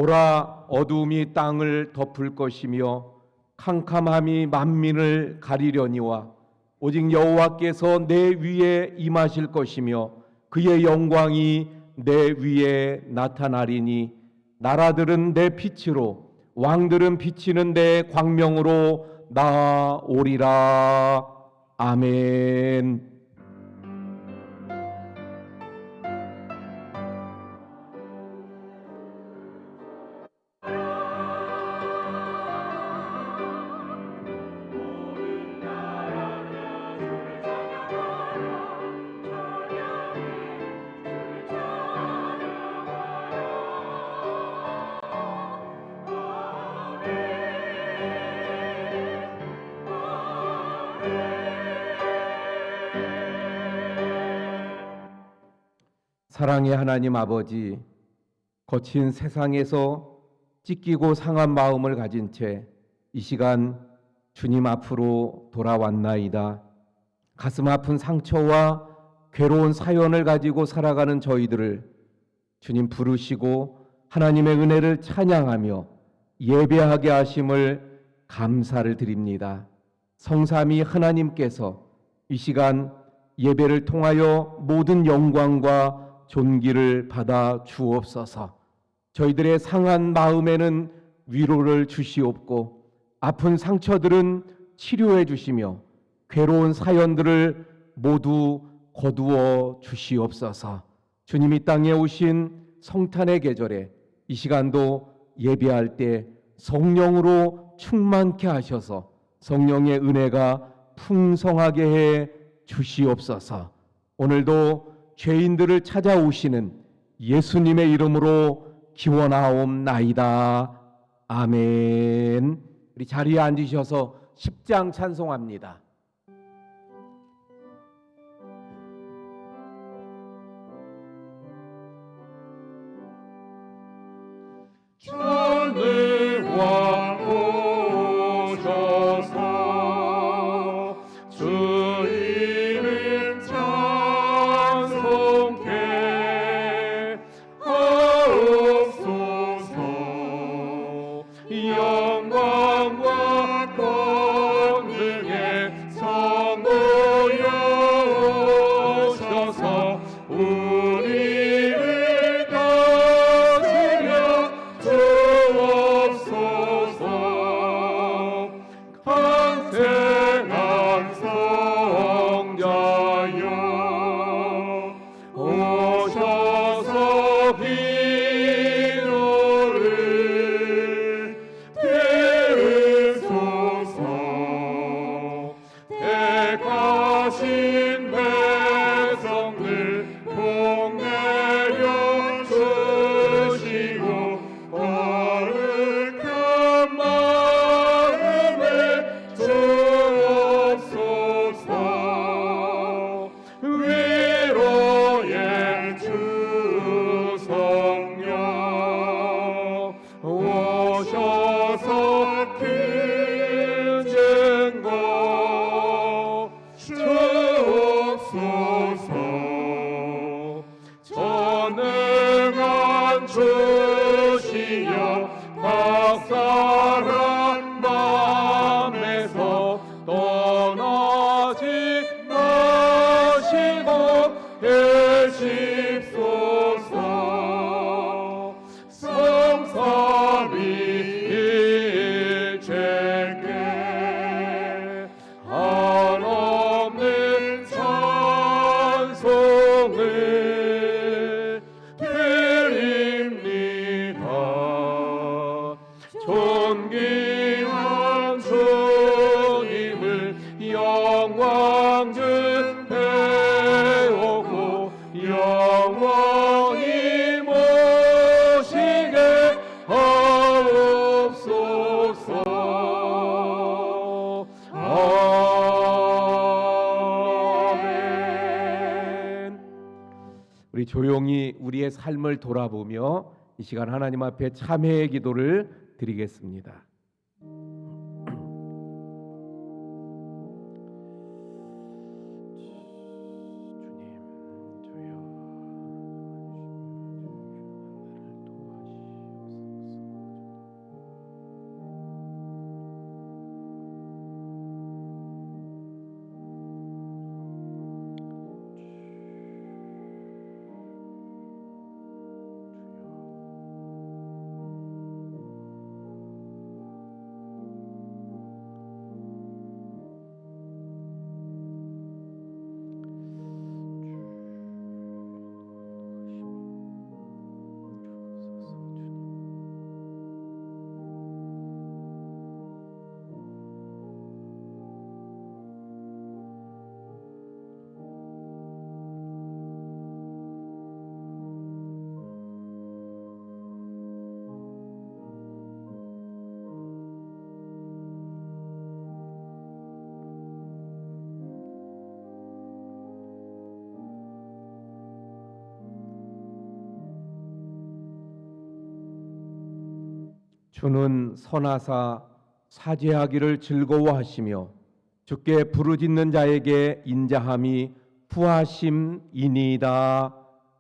보라, 어두움이 땅을 덮을 것이며 캄캄함이 만민을 가리려니와 오직 여호와께서 내 위에 임하실 것이며 그의 영광이 내 위에 나타나리니 나라들은 내 빛으로 왕들은 비치는 내 광명으로 나오리라. 아멘. 사랑의 하나님 아버지, 거친 세상에서 찢기고 상한 마음을 가진 채 이 시간 주님 앞으로 돌아왔나이다. 가슴 아픈 상처와 괴로운 사연을 가지고 살아가는 저희들을 주님 부르시고 하나님의 은혜를 찬양하며 예배하게 하심을 감사를 드립니다. 성삼위 하나님께서 이 시간 예배를 통하여 모든 영광과 존귀를 받아 주옵소서. 저희들의 상한 마음에는 위로를 주시옵고 아픈 상처들은 치료해 주시며 괴로운 사연들을 모두 거두어 주시옵소서. 주님이 땅에 오신 성탄의 계절에 이 시간도 예배할 때 성령으로 충만케 하셔서 성령의 은혜가 풍성하게 해 주시옵소서. 오늘도 죄인들을 찾아오시는 예수님의 이름으로 기원하옵나이다. 아멘. 우리 자리에 앉으셔서 10장 찬송합니다. 전능왕 오셔서 주 이름 찬송케 하옵소서. 영광과 권능의 성 모여 오셔서 우리를 다스려 주옵소서. 강생한 성자여 오셔서 비로를 태우소서. 택하신 백성들 복내려 주시고 거룩한 마음에 주옵소서. 위로의 주 성령 오셔서 그 증거 주옵소서. 전능한 주시여 박사란 밤에서 떠나지 마시고 계십소서. 성삼위일체께 한없는 찬송을 드립니다. 존귀한 주님을 영광 주배우고 영원히 모시게 하옵소서. 아멘. 우리 조용히 우리의 삶을 돌아보며 이 시간 하나님 앞에 참회의 기도를 드리겠습니다. 주님, 주여 주는 선하사 사죄하기를 즐거워하시며 주께 부르짖는 자에게 인자함이 구하심이니이다.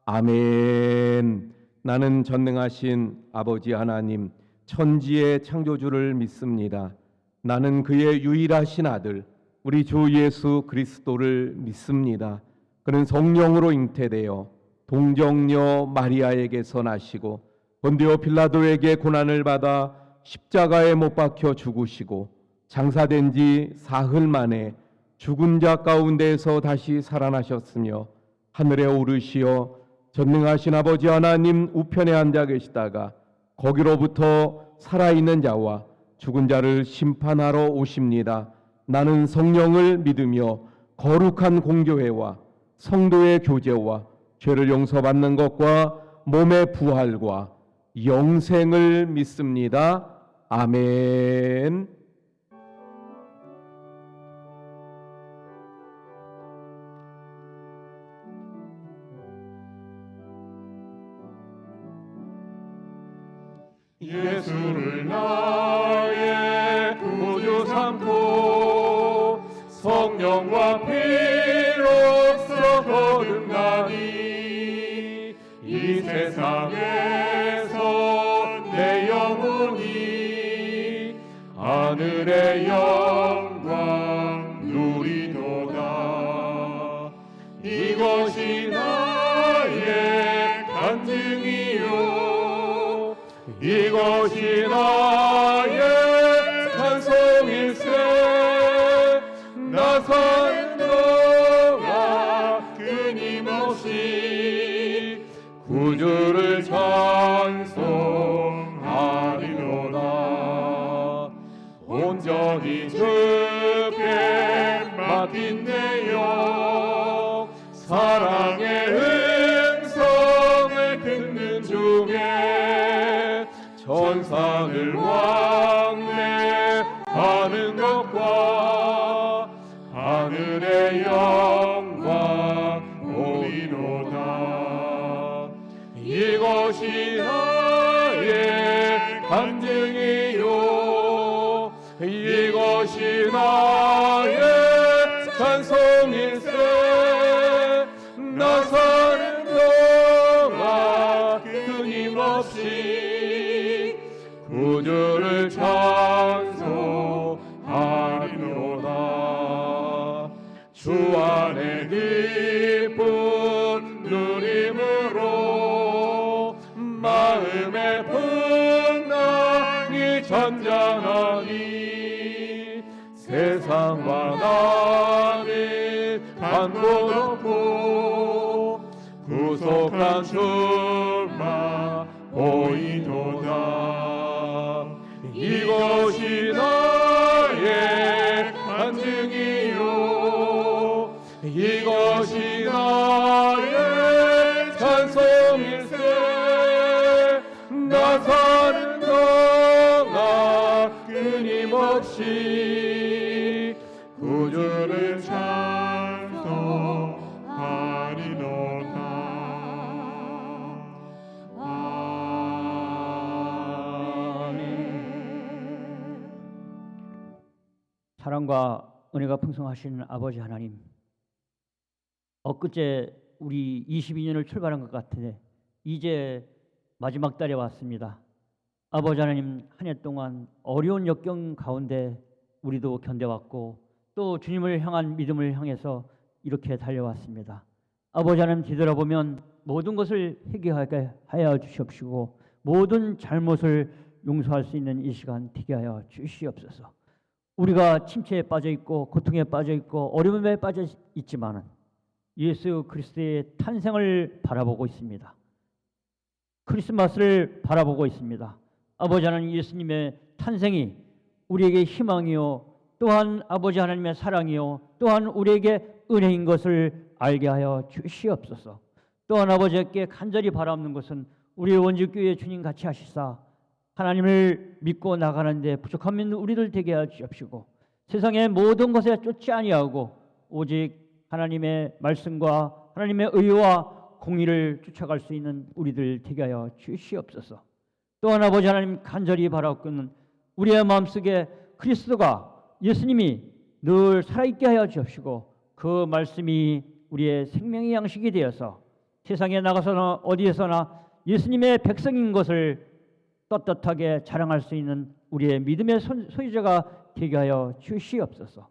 아멘. 나는 전능하신 아버지 하나님 천지의 창조주를 믿습니다. 나는 그의 유일하신 아들 우리 주 예수 그리스도를 믿습니다. 그는 성령으로 잉태되어 동정녀 마리아에게서 나시고 본디오 빌라도에게 고난을 받아 십자가에 못 박혀 죽으시고 장사된 지 사흘 만에 죽은 자 가운데에서 다시 살아나셨으며 하늘에 오르시어 전능하신 아버지 하나님 우편에 앉아 계시다가 거기로부터 살아있는 자와 죽은 자를 심판하러 오십니다. 나는 성령을 믿으며 거룩한 공교회와 성도의 교제와 죄를 용서받는 것과 몸의 부활과 영생을 믿습니다. 아멘. 예수를 나의 구주 삼고 성령과 피로써 거듭나니 이 세상에서 내 영혼이 하늘의 영광 누리도다. 이것이 나의 간증이요 이것이 나의 찬송일세. 나 사는 동안 끊임없이 구주를 찬송하리로다. 온전히 주께 맡긴 내 영 사랑의 음성을 듣는 중에 천상을 왕래하는 것과 하늘의 영광 보이로다. 이것이 나의 간증이요 이것이 나의 찬송일세. 나 사는 동안 끊임없이 구주를 찬송하리로다. 주 안에 기쁜 누림으로 마음의 풍랑이 잔잔하니 세상과 나는 강고 높고 구속한 주만 보이도다. 이것이 나의 간증이요 이것이 나의 찬송일세. 나 사는 동안 끊임없이 구주를 찬송하리로다. 사랑과 은혜가 풍성하신 아버지 하나님, 엊그제 우리 22년을 출발한 것 같은데 이제 마지막 달에 왔습니다. 아버지 하나님, 한 해 동안 어려운 역경 가운데 우리도 견뎌왔고 또 주님을 향한 믿음을 향해서 이렇게 달려왔습니다. 아버지 하나님, 뒤돌아보면 모든 것을 회개하게 하여 주시옵시고 모든 잘못을 용서할 수 있는 이 시간 되게 하여 주시옵소서. 우리가 침체에 빠져 있고 고통에 빠져 있고 어려움에 빠져 있지만은 예수 그리스도의 탄생을 바라보고 있습니다. 크리스마스를 바라보고 있습니다. 아버지 하나님, 예수님의 탄생이 우리에게 희망이요 또한 아버지 하나님의 사랑이요 또한 우리에게 은혜인 것을 알게 하여 주시옵소서. 또한 아버지께 간절히 바라옵는 것은 우리 원주교회 주님 같이 하시사 하나님을 믿고 나가는데 부족함 있는 우리들 되게 하여 주옵시고 세상의 모든 것에 쫓지 아니하고 오직 하나님의 말씀과 하나님의 의와 공의를 쫓아갈 수 있는 우리들 되게 하여 주시옵소서. 또한 아버지 하나님 간절히 바라옵고는 우리의 마음속에 그리스도가 예수님이 늘 살아있게 하여 주옵시고 그 말씀이 우리의 생명의 양식이 되어서 세상에 나가서나 어디에서나 예수님의 백성인 것을 떳떳하게 자랑할 수 있는 우리의 믿음의 소유자가 되게 하여 주시옵소서.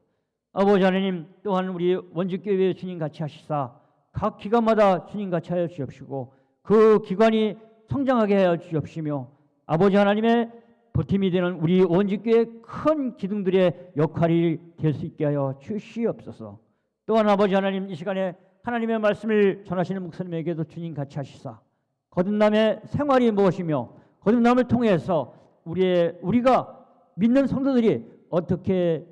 아버지 하나님 또한 우리 원주교회 주님 같이 하시사 각 기관마다 주님 같이 하여 주옵시고 그 기관이 성장하게 하여 주옵시며 아버지 하나님의 보탬이 되는 우리 원주교회 큰 기둥들의 역할이 될 수 있게 하여 주시옵소서. 또한 아버지 하나님 이 시간에 하나님의 말씀을 전하시는 목사님에게도 주님 같이 하시사 거듭남의 생활이 무엇이며 거듭남을 통해서 우리가 믿는 성도들이 어떻게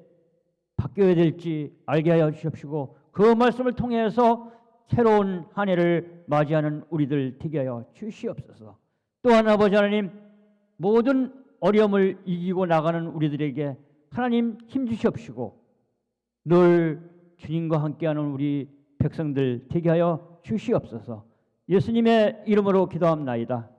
바뀌어야 될지 알게 하여 주십시고 그 말씀을 통해서 새로운 한 해를 맞이하는 우리들 되게 하여 주시옵소서. 또한 아버지 하나님 모든 어려움을 이기고 나가는 우리들에게 하나님 힘 주시옵시고 늘 주님과 함께하는 우리 백성들 되게 하여 주시옵소서. 예수님의 이름으로 기도합나이다.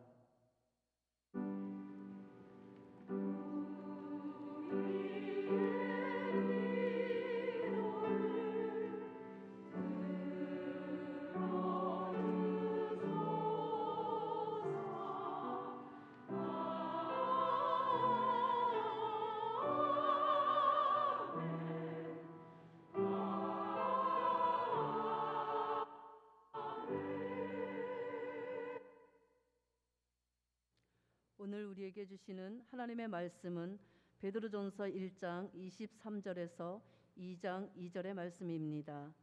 오늘 우리에게 주시는 하나님의 말씀은 베드로전서 1장 23절에서 2장 2절의 말씀입니다.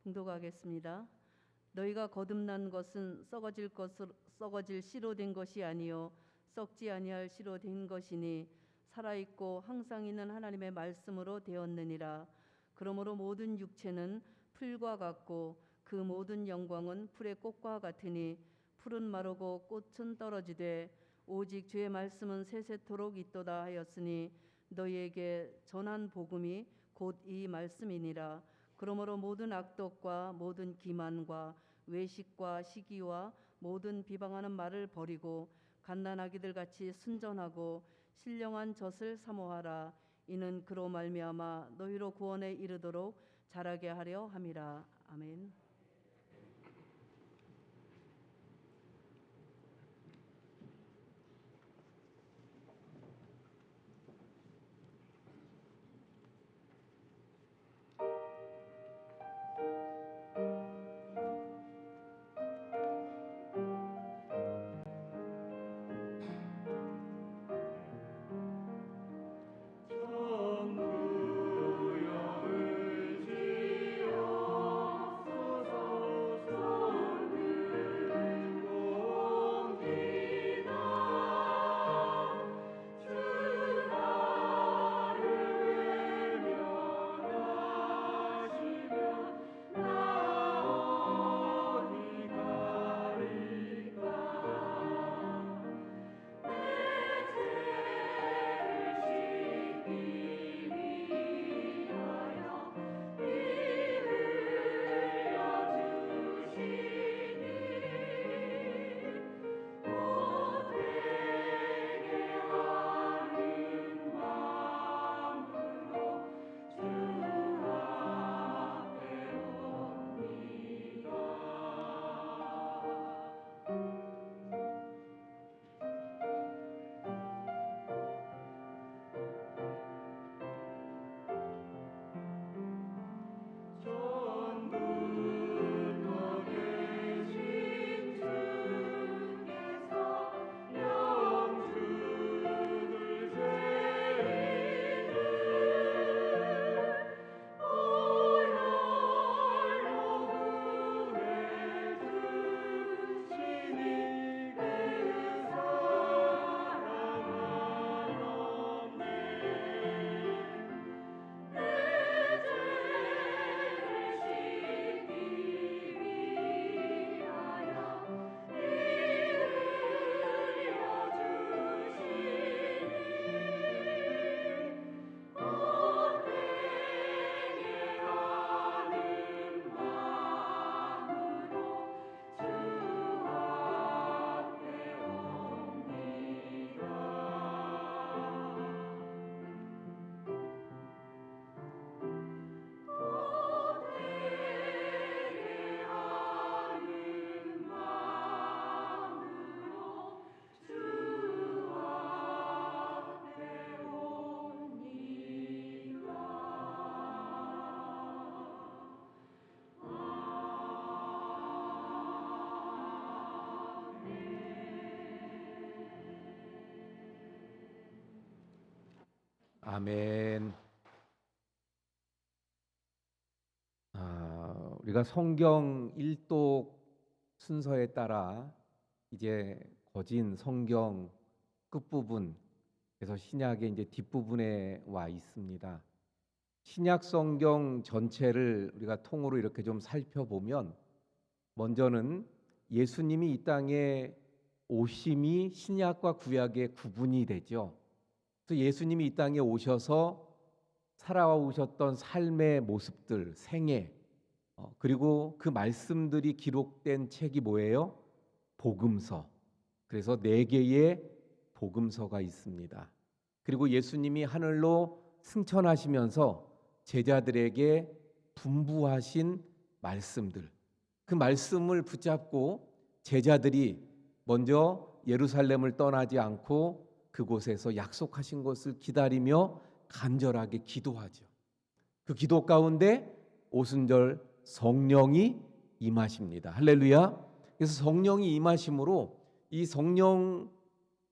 봉독하겠습니다. 너희가 거듭난 것은 썩어질 씨로 된 것이 아니요 썩지 아니할 씨로 된 것이니 살아있고 항상 있는 하나님의 말씀으로 되었느니라. 그러므로 모든 육체는 풀과 같고 그 모든 영광은 풀의 꽃과 같으니 풀은 마르고 꽃은 떨어지되 오직 주의 말씀은 세세토록 있도다 하였으니 너희에게 전한 복음이 곧 이 말씀이니라. 그러므로 모든 악독과 모든 기만과 외식과 시기와 모든 비방하는 말을 버리고 갓난아기들 같이 순전하고 신령한 젖을 사모하라. 이는 그로 말미암아 너희로 구원에 이르도록 자라게 하려 함이라. 아멘. 아멘. 우리가 성경 일독 순서에 따라 이제 거진 성경 끝부분에서 신약의 이제 뒷부분에 와 있습니다. 신약 성경 전체를 우리가 통으로 이렇게 좀 살펴보면 먼저는 예수님이 이 땅에 오심이 신약과 구약의 구분이 되죠. 그래서 예수님이 이 땅에 오셔서 살아오셨던 삶의 모습들, 생애, 그리고 그 말씀들이 기록된 책이 뭐예요? 복음서. 그래서 4개의 복음서가 있습니다. 그리고 예수님이 하늘로 승천하시면서 제자들에게 분부하신 말씀들, 그 말씀을 붙잡고 제자들이 먼저 예루살렘을 떠나지 않고 그곳에서 약속하신 것을 기다리며 간절하게 기도하죠. 그 기도 가운데 오순절 성령이 임하십니다. 할렐루야. 그래서 성령이 임하심으로 이 성령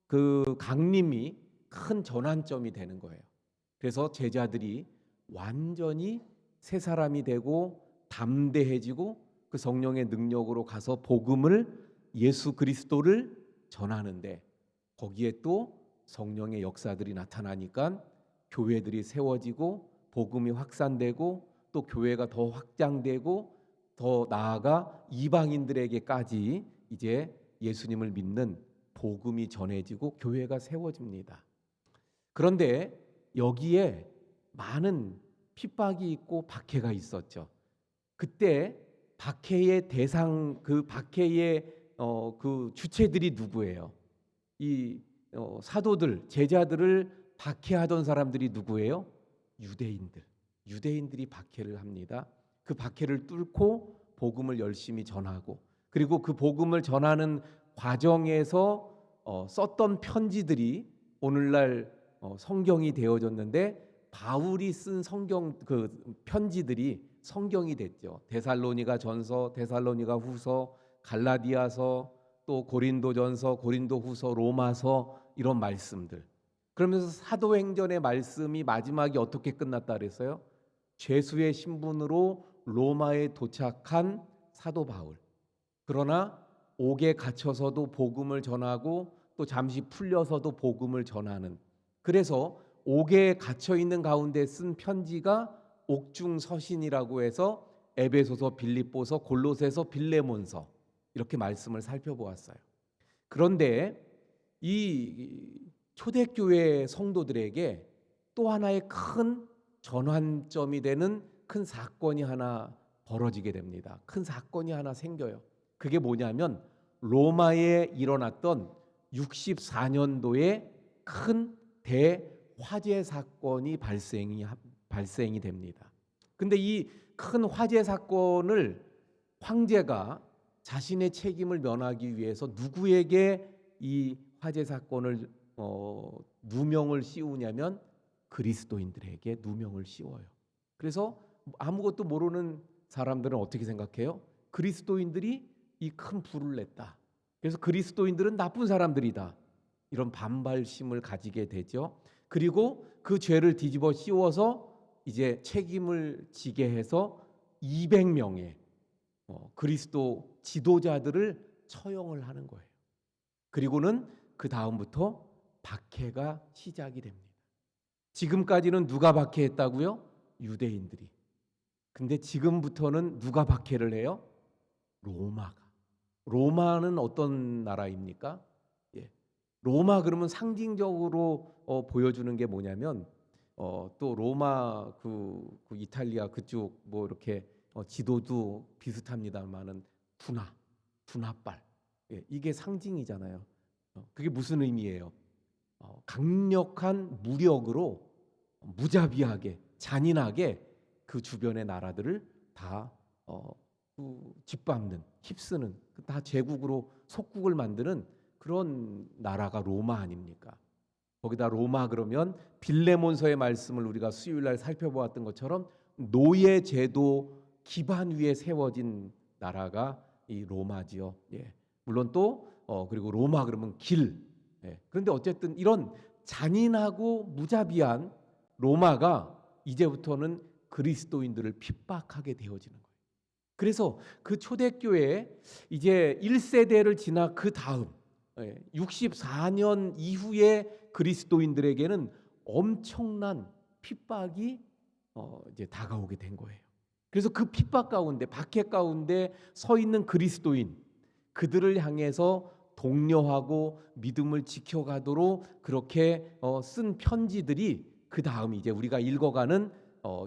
그 강림이 큰 전환점이 되는 거예요. 그래서 제자들이 완전히 새 사람이 되고 담대해지고 그 성령의 능력으로 가서 복음을, 예수 그리스도를 전하는데, 거기에 또 성령의 역사들이 나타나니까 교회들이 세워지고 복음이 확산되고 또 교회가 더 확장되고 더 나아가 이방인들에게까지 이제 예수님을 믿는 복음이 전해지고 교회가 세워집니다. 그런데 여기에 많은 핍박이 있고 박해가 있었죠. 그때 박해의 대상, 그 박해의 그 주체들이 누구예요? 이 사도들, 제자들을 박해하던 사람들이 누구예요? 유대인들이 박해를 합니다. 그 박해를 뚫고 복음을 열심히 전하고, 그리고 그 복음을 전하는 과정에서 썼던 편지들이 오늘날 성경이 되어졌는데, 바울이 쓴 성경 그 편지들이 성경이 됐죠. 데살로니가 전서, 데살로니가 후서, 갈라디아서, 또 고린도전서, 고린도후서, 로마서, 이런 말씀들. 그러면서 사도행전의 말씀이 마지막에 어떻게 끝났다 그랬어요? 죄수의 신분으로 로마에 도착한 사도 바울. 그러나 옥에 갇혀서도 복음을 전하고 또 잠시 풀려서도 복음을 전하는, 그래서 옥에 갇혀 있는 가운데 쓴 편지가 옥중 서신이라고 해서 에베소서, 빌립보서, 골로새서, 빌레몬서, 이렇게 말씀을 살펴보았어요. 그런데 이 초대교회 성도들에게 또 하나의 큰 전환점이 되는 큰 사건이 하나 벌어지게 됩니다. 큰 사건이 하나 생겨요. 그게 뭐냐면 로마에 일어났던 64년도에 큰 대화재 사건이 발생이 됩니다. 근데 이 큰 화재 사건을 황제가 자신의 책임을 면하기 위해서 누구에게 이 화재 사건을 누명을 씌우냐면 그리스도인들에게 누명을 씌워요. 그래서 아무것도 모르는 사람들은 어떻게 생각해요? 그리스도인들이 이 큰 불을 냈다. 그래서 그리스도인들은 나쁜 사람들이다. 이런 반발심을 가지게 되죠. 그리고 그 죄를 뒤집어 씌워서 이제 책임을 지게 해서 200명의 그리스도 지도자들을 처형을 하는 거예요. 그리고는 그 다음부터 박해가 시작이 됩니다. 지금까지는 누가 박해했다고요? 유대인들이. 근데 지금부터는 누가 박해를 해요? 로마가. 로마는 어떤 나라입니까? 로마 그러면 상징적으로 보여주는 게 뭐냐면 또 로마 그 이탈리아 그쪽 뭐 이렇게 지도도 비슷합니다만은 군화발, 이게 상징이잖아요. 그게 무슨 의미예요? 강력한 무력으로 무자비하게 잔인하게 그 주변의 나라들을 다 짓밟는, 휩쓰는, 다 제국으로 속국을 만드는 그런 나라가 로마 아닙니까? 거기다 로마 그러면 빌레몬서의 말씀을 우리가 수요일 날 살펴보았던 것처럼 노예 제도 기반 위에 세워진 나라가 이 로마지요. 물론 또 그리고 로마 그러면 길. 그런데 어쨌든 이런 잔인하고 무자비한 로마가 이제부터는 그리스도인들을 핍박하게 되어지는 거예요. 그래서 그 초대교회 이제 1세대를 지나 그 다음 64년 이후에 그리스도인들에게는 엄청난 핍박이 이제 다가오게 된 거예요. 그래서 그 핍박 가운데, 박해 가운데 서 있는 그리스도인, 그들을 향해서 독려하고 믿음을 지켜가도록 그렇게 쓴 편지들이 그 다음 이제 우리가 읽어가는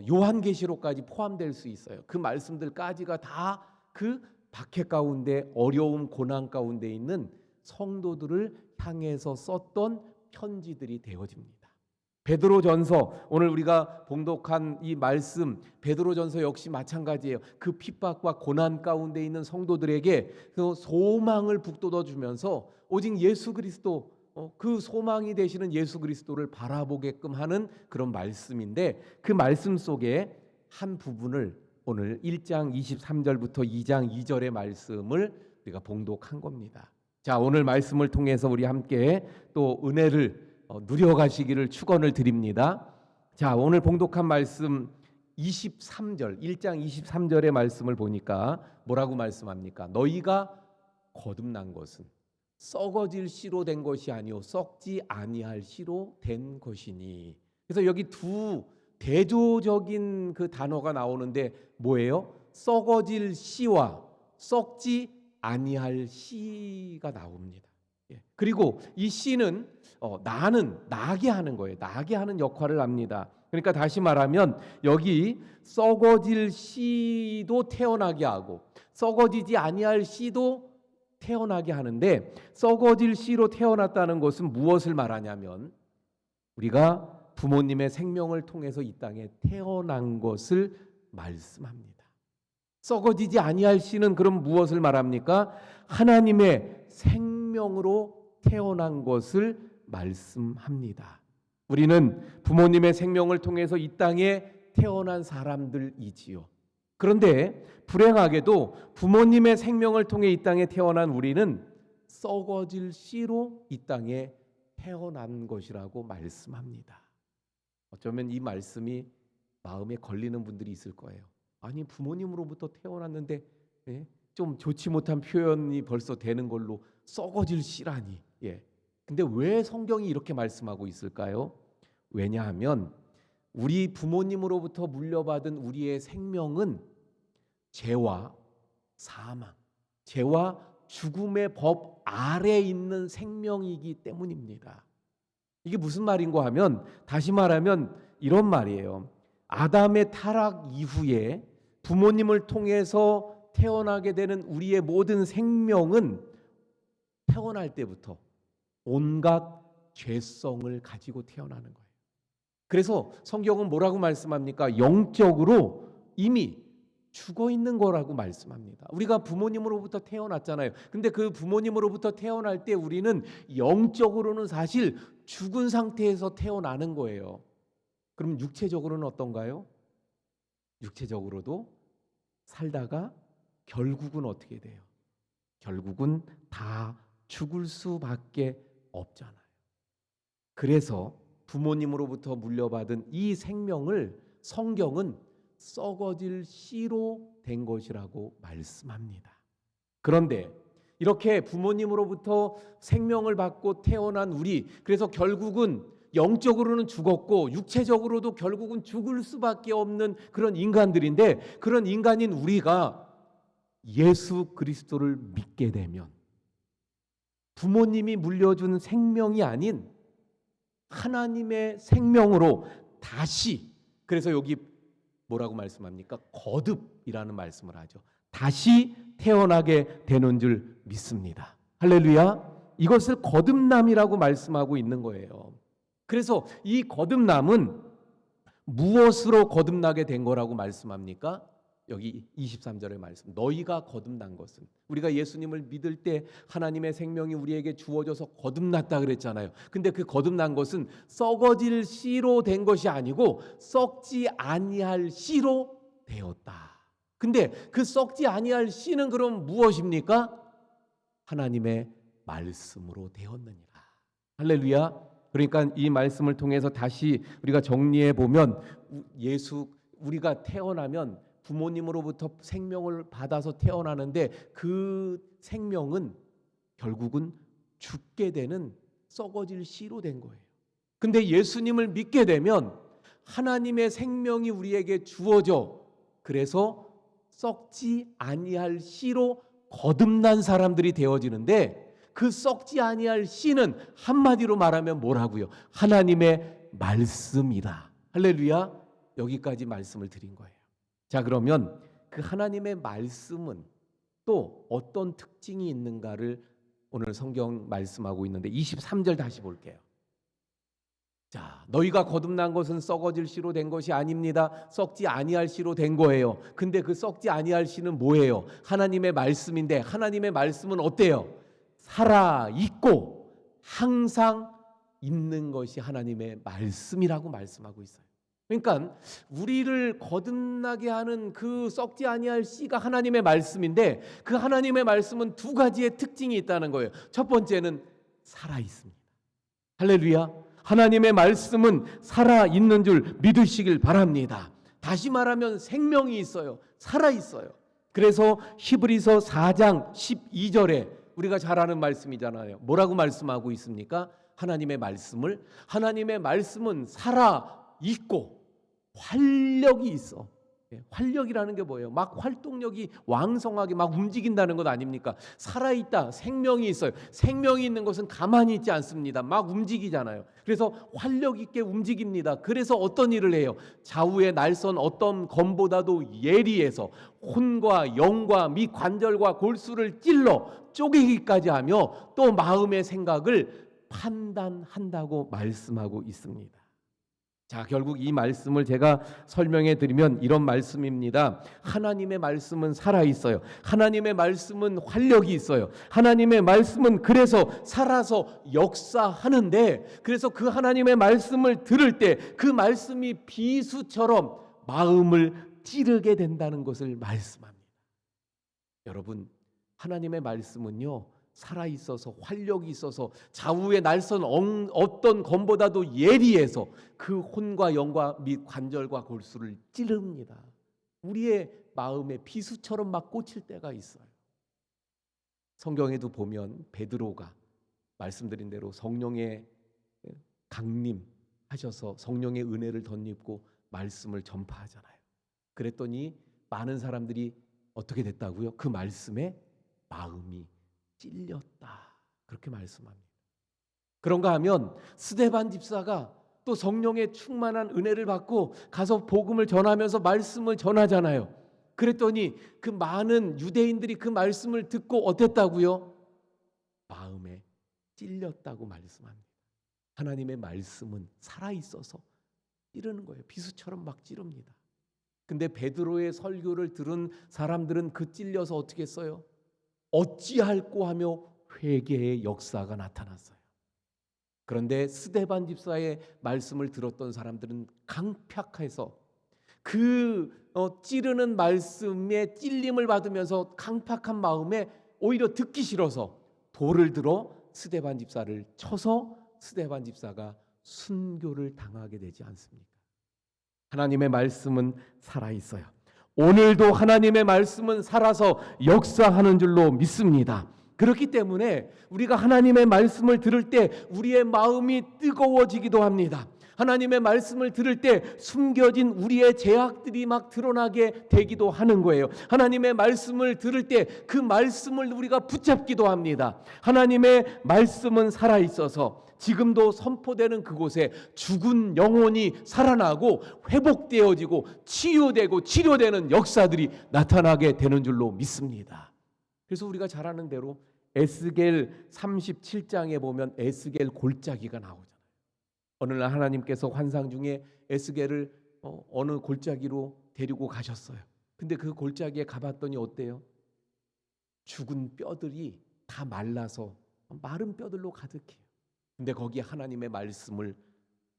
요한계시록까지 포함될 수 있어요. 그 말씀들까지가 다 그 박해 가운데, 어려움, 고난 가운데 있는 성도들을 향해서 썼던 편지들이 되어집니다. 베드로전서, 오늘 우리가 봉독한 이 말씀, 베드로전서 역시 마찬가지예요. 그 핍박과 고난 가운데 있는 성도들에게 그 소망을 북돋워 주면서 오직 예수 그리스도, 그 소망이 되시는 예수 그리스도를 바라보게끔 하는 그런 말씀인데, 그 말씀 속에 한 부분을 오늘 1장 23절부터 2장 2절의 말씀을 우리가 봉독한 겁니다. 자, 오늘 말씀을 통해서 우리 함께 또 은혜를 누려가시기를 축원을 드립니다. 자, 오늘 봉독한 말씀 23절, 1장 23절의 말씀을 보니까 뭐라고 말씀합니까? 너희가 거듭난 것은 썩어질 씨로 된 것이 아니요 썩지 아니할 씨로 된 것이니. 그래서 여기 두 대조적인 그 단어가 나오는데 뭐예요? 썩어질 씨와 썩지 아니할 씨가 나옵니다. 그리고 이 씨는 나게 하는 거예요. 나게 하는 역할을 합니다. 그러니까 다시 말하면 여기 썩어질 씨도 태어나게 하고 썩어지지 아니할 씨도 태어나게 하는데, 썩어질 씨로 태어났다는 것은 무엇을 말하냐면 우리가 부모님의 생명을 통해서 이 땅에 태어난 것을 말씀합니다. 썩어지지 아니할 씨는 그럼 무엇을 말합니까? 하나님의 생명으로 태어난 것을 말씀합니다. 우리는 부모님의 생명을 통해서 이 땅에 태어난 사람들이지요. 그런데 불행하게도 부모님의 생명을 통해 이 땅에 태어난 우리는 썩어질 씨로 이 땅에 태어난 것이라고 말씀합니다. 어쩌면 이 말씀이 마음에 걸리는 분들이 있을 거예요. 아니, 부모님으로부터 태어났는데 좀 좋지 못한 표현이 벌써 되는 걸로 썩어질 씨라니. 근데 왜 성경이 이렇게 말씀하고 있을까요? 왜냐하면 우리 부모님으로부터 물려받은 우리의 생명은 죄와 사망, 죄와 죽음의 법 아래 있는 생명이기 때문입니다. 이게 무슨 말인가 하면, 다시 말하면 이런 말이에요. 아담의 타락 이후에 부모님을 통해서 태어나게 되는 우리의 모든 생명은 태어날 때부터 온갖 죄성을 가지고 태어나는 거예요. 그래서 성경은 뭐라고 말씀합니까? 영적으로 이미 죽어 있는 거라고 말씀합니다. 우리가 부모님으로부터 태어났잖아요. 근데 그 부모님으로부터 태어날 때 우리는 영적으로는 사실 죽은 상태에서 태어나는 거예요. 그럼 육체적으로는 어떤가요? 육체적으로도 살다가 결국은 어떻게 돼요? 결국은 다 죽을 수밖에 없잖아요. 그래서 부모님으로부터 물려받은 이 생명을 성경은 썩어질 씨로 된 것이라고 말씀합니다. 그런데 이렇게 부모님으로부터 생명을 받고 태어난 우리, 그래서 결국은 영적으로는 죽었고 육체적으로도 결국은 죽을 수밖에 없는 그런 인간들인데, 그런 인간인 우리가 예수 그리스도를 믿게 되면 부모님이 물려준 생명이 아닌 하나님의 생명으로 다시, 그래서 여기 뭐라고 말씀합니까? 거듭이라는 말씀을 하죠. 다시 태어나게 되는 줄 믿습니다. 할렐루야. 이것을 거듭남이라고 말씀하고 있는 거예요. 그래서 이 거듭남은 무엇으로 거듭나게 된 거라고 말씀합니까? 여기 23절의 말씀, 너희가 거듭난 것은, 우리가 예수님을 믿을 때 하나님의 생명이 우리에게 주어져서 거듭났다 그랬잖아요. 근데 그 거듭난 것은 썩어질 씨로 된 것이 아니고 썩지 아니할 씨로 되었다. 근데 그 썩지 아니할 씨는 그럼 무엇입니까? 하나님의 말씀으로 되었느니라. 할렐루야. 그러니까 이 말씀을 통해서 다시 우리가 정리해 보면 우리가 태어나면 부모님으로부터 생명을 받아서 태어나는데 그 생명은 결국은 죽게 되는 썩어질 씨로 된 거예요. 근데 예수님을 믿게 되면 하나님의 생명이 우리에게 주어져 그래서 썩지 아니할 씨로 거듭난 사람들이 되어지는데 그 썩지 아니할 씨는 한마디로 말하면 뭐라고요? 하나님의 말씀이다. 할렐루야. 여기까지 말씀을 드린 거예요. 자, 그러면 그 하나님의 말씀은 또 어떤 특징이 있는가를 오늘 성경 말씀하고 있는데 23절 다시 볼게요. 자, 너희가 거듭난 것은 썩어질 씨로 된 것이 아닙니다. 썩지 아니할 씨로 된 거예요. 근데 그 썩지 아니할 씨는 뭐예요? 하나님의 말씀인데 하나님의 말씀은 어때요? 살아 있고 항상 있는 것이 하나님의 말씀이라고 말씀하고 있어요. 그러니까 우리를 거듭나게 하는 그 썩지 아니할 씨가 하나님의 말씀인데 그 하나님의 말씀은 두 가지의 특징이 있다는 거예요. 첫 번째는 살아 있습니다. 할렐루야. 하나님의 말씀은 살아 있는 줄 믿으시길 바랍니다. 다시 말하면 생명이 있어요. 살아 있어요. 그래서 히브리서 4장 12절에 우리가 잘 아는 말씀이잖아요. 뭐라고 말씀하고 있습니까? 하나님의 말씀은 살아 있고 활력이 있어. 활력이라는 게 뭐예요? 막 활동력이 왕성하게 막 움직인다는 것 아닙니까? 살아있다, 생명이 있어요. 생명이 있는 것은 가만히 있지 않습니다. 막 움직이잖아요. 그래서 활력 있게 움직입니다. 그래서 어떤 일을 해요? 좌우의 날선 어떤 검보다도 예리해서 혼과 영과 및 관절과 골수를 찔러 쪼개기까지 하며 또 마음의 생각을 판단한다고 말씀하고 있습니다. 자, 결국 이 말씀을 제가 설명해 드리면 이런 말씀입니다. 하나님의 말씀은 살아 있어요. 하나님의 말씀은 활력이 있어요. 하나님의 말씀은 그래서 살아서 역사하는데 그래서 그 하나님의 말씀을 들을 때 그 말씀이 비수처럼 마음을 찌르게 된다는 것을 말씀합니다. 여러분, 하나님의 말씀은요 살아있어서 활력이 있어서 좌우의 날선 어떤 검보다도 예리해서 그 혼과 영과 및 관절과 골수를 찌릅니다. 우리의 마음에 비수처럼 막 꽂힐 때가 있어요. 성경에도 보면 베드로가 말씀드린 대로 성령의 강림하셔서 성령의 은혜를 덧입고 말씀을 전파하잖아요. 그랬더니 많은 사람들이 어떻게 됐다고요? 그 말씀에 마음이 찔렸다. 그렇게 말씀합니다. 그런가 하면 스데반 집사가 또 성령의 충만한 은혜를 받고 가서 복음을 전하면서 말씀을 전하잖아요. 그랬더니 그 많은 유대인들이 그 말씀을 듣고 어땠다고요? 마음에 찔렸다고 말씀합니다. 하나님의 말씀은 살아있어서 찌르는 거예요. 비수처럼 막 찌릅니다. 근데 베드로의 설교를 들은 사람들은 그 찔려서 어떻게 했어요? 어찌할꼬 하며 회개의 역사가 나타났어요. 그런데 스데반 집사의 말씀을 들었던 사람들은 강팍해서 그 찌르는 말씀에 찔림을 받으면서 강팍한 마음에 오히려 듣기 싫어서 돌을 들어 스데반 집사를 쳐서 스데반 집사가 순교를 당하게 되지 않습니까? 하나님의 말씀은 살아있어요. 오늘도 하나님의 말씀은 살아서 역사하는 줄로 믿습니다. 그렇기 때문에 우리가 하나님의 말씀을 들을 때 우리의 마음이 뜨거워지기도 합니다. 하나님의 말씀을 들을 때 숨겨진 우리의 죄악들이 막 드러나게 되기도 하는 거예요. 하나님의 말씀을 들을 때 그 말씀을 우리가 붙잡기도 합니다. 하나님의 말씀은 살아있어서 지금도 선포되는 그곳에 죽은 영혼이 살아나고 회복되어지고 치유되고 치료되는 역사들이 나타나게 되는 줄로 믿습니다. 그래서 우리가 잘 아는 대로 에스겔 37장에 보면 에스겔 골짜기가 나오잖아요. 어느 날 하나님께서 환상 중에 에스겔을 어느 골짜기로 데리고 가셨어요. 근데 그 골짜기에 가봤더니 어때요? 죽은 뼈들이 다 말라서 마른 뼈들로 가득해요. 근데 거기에 하나님의 말씀을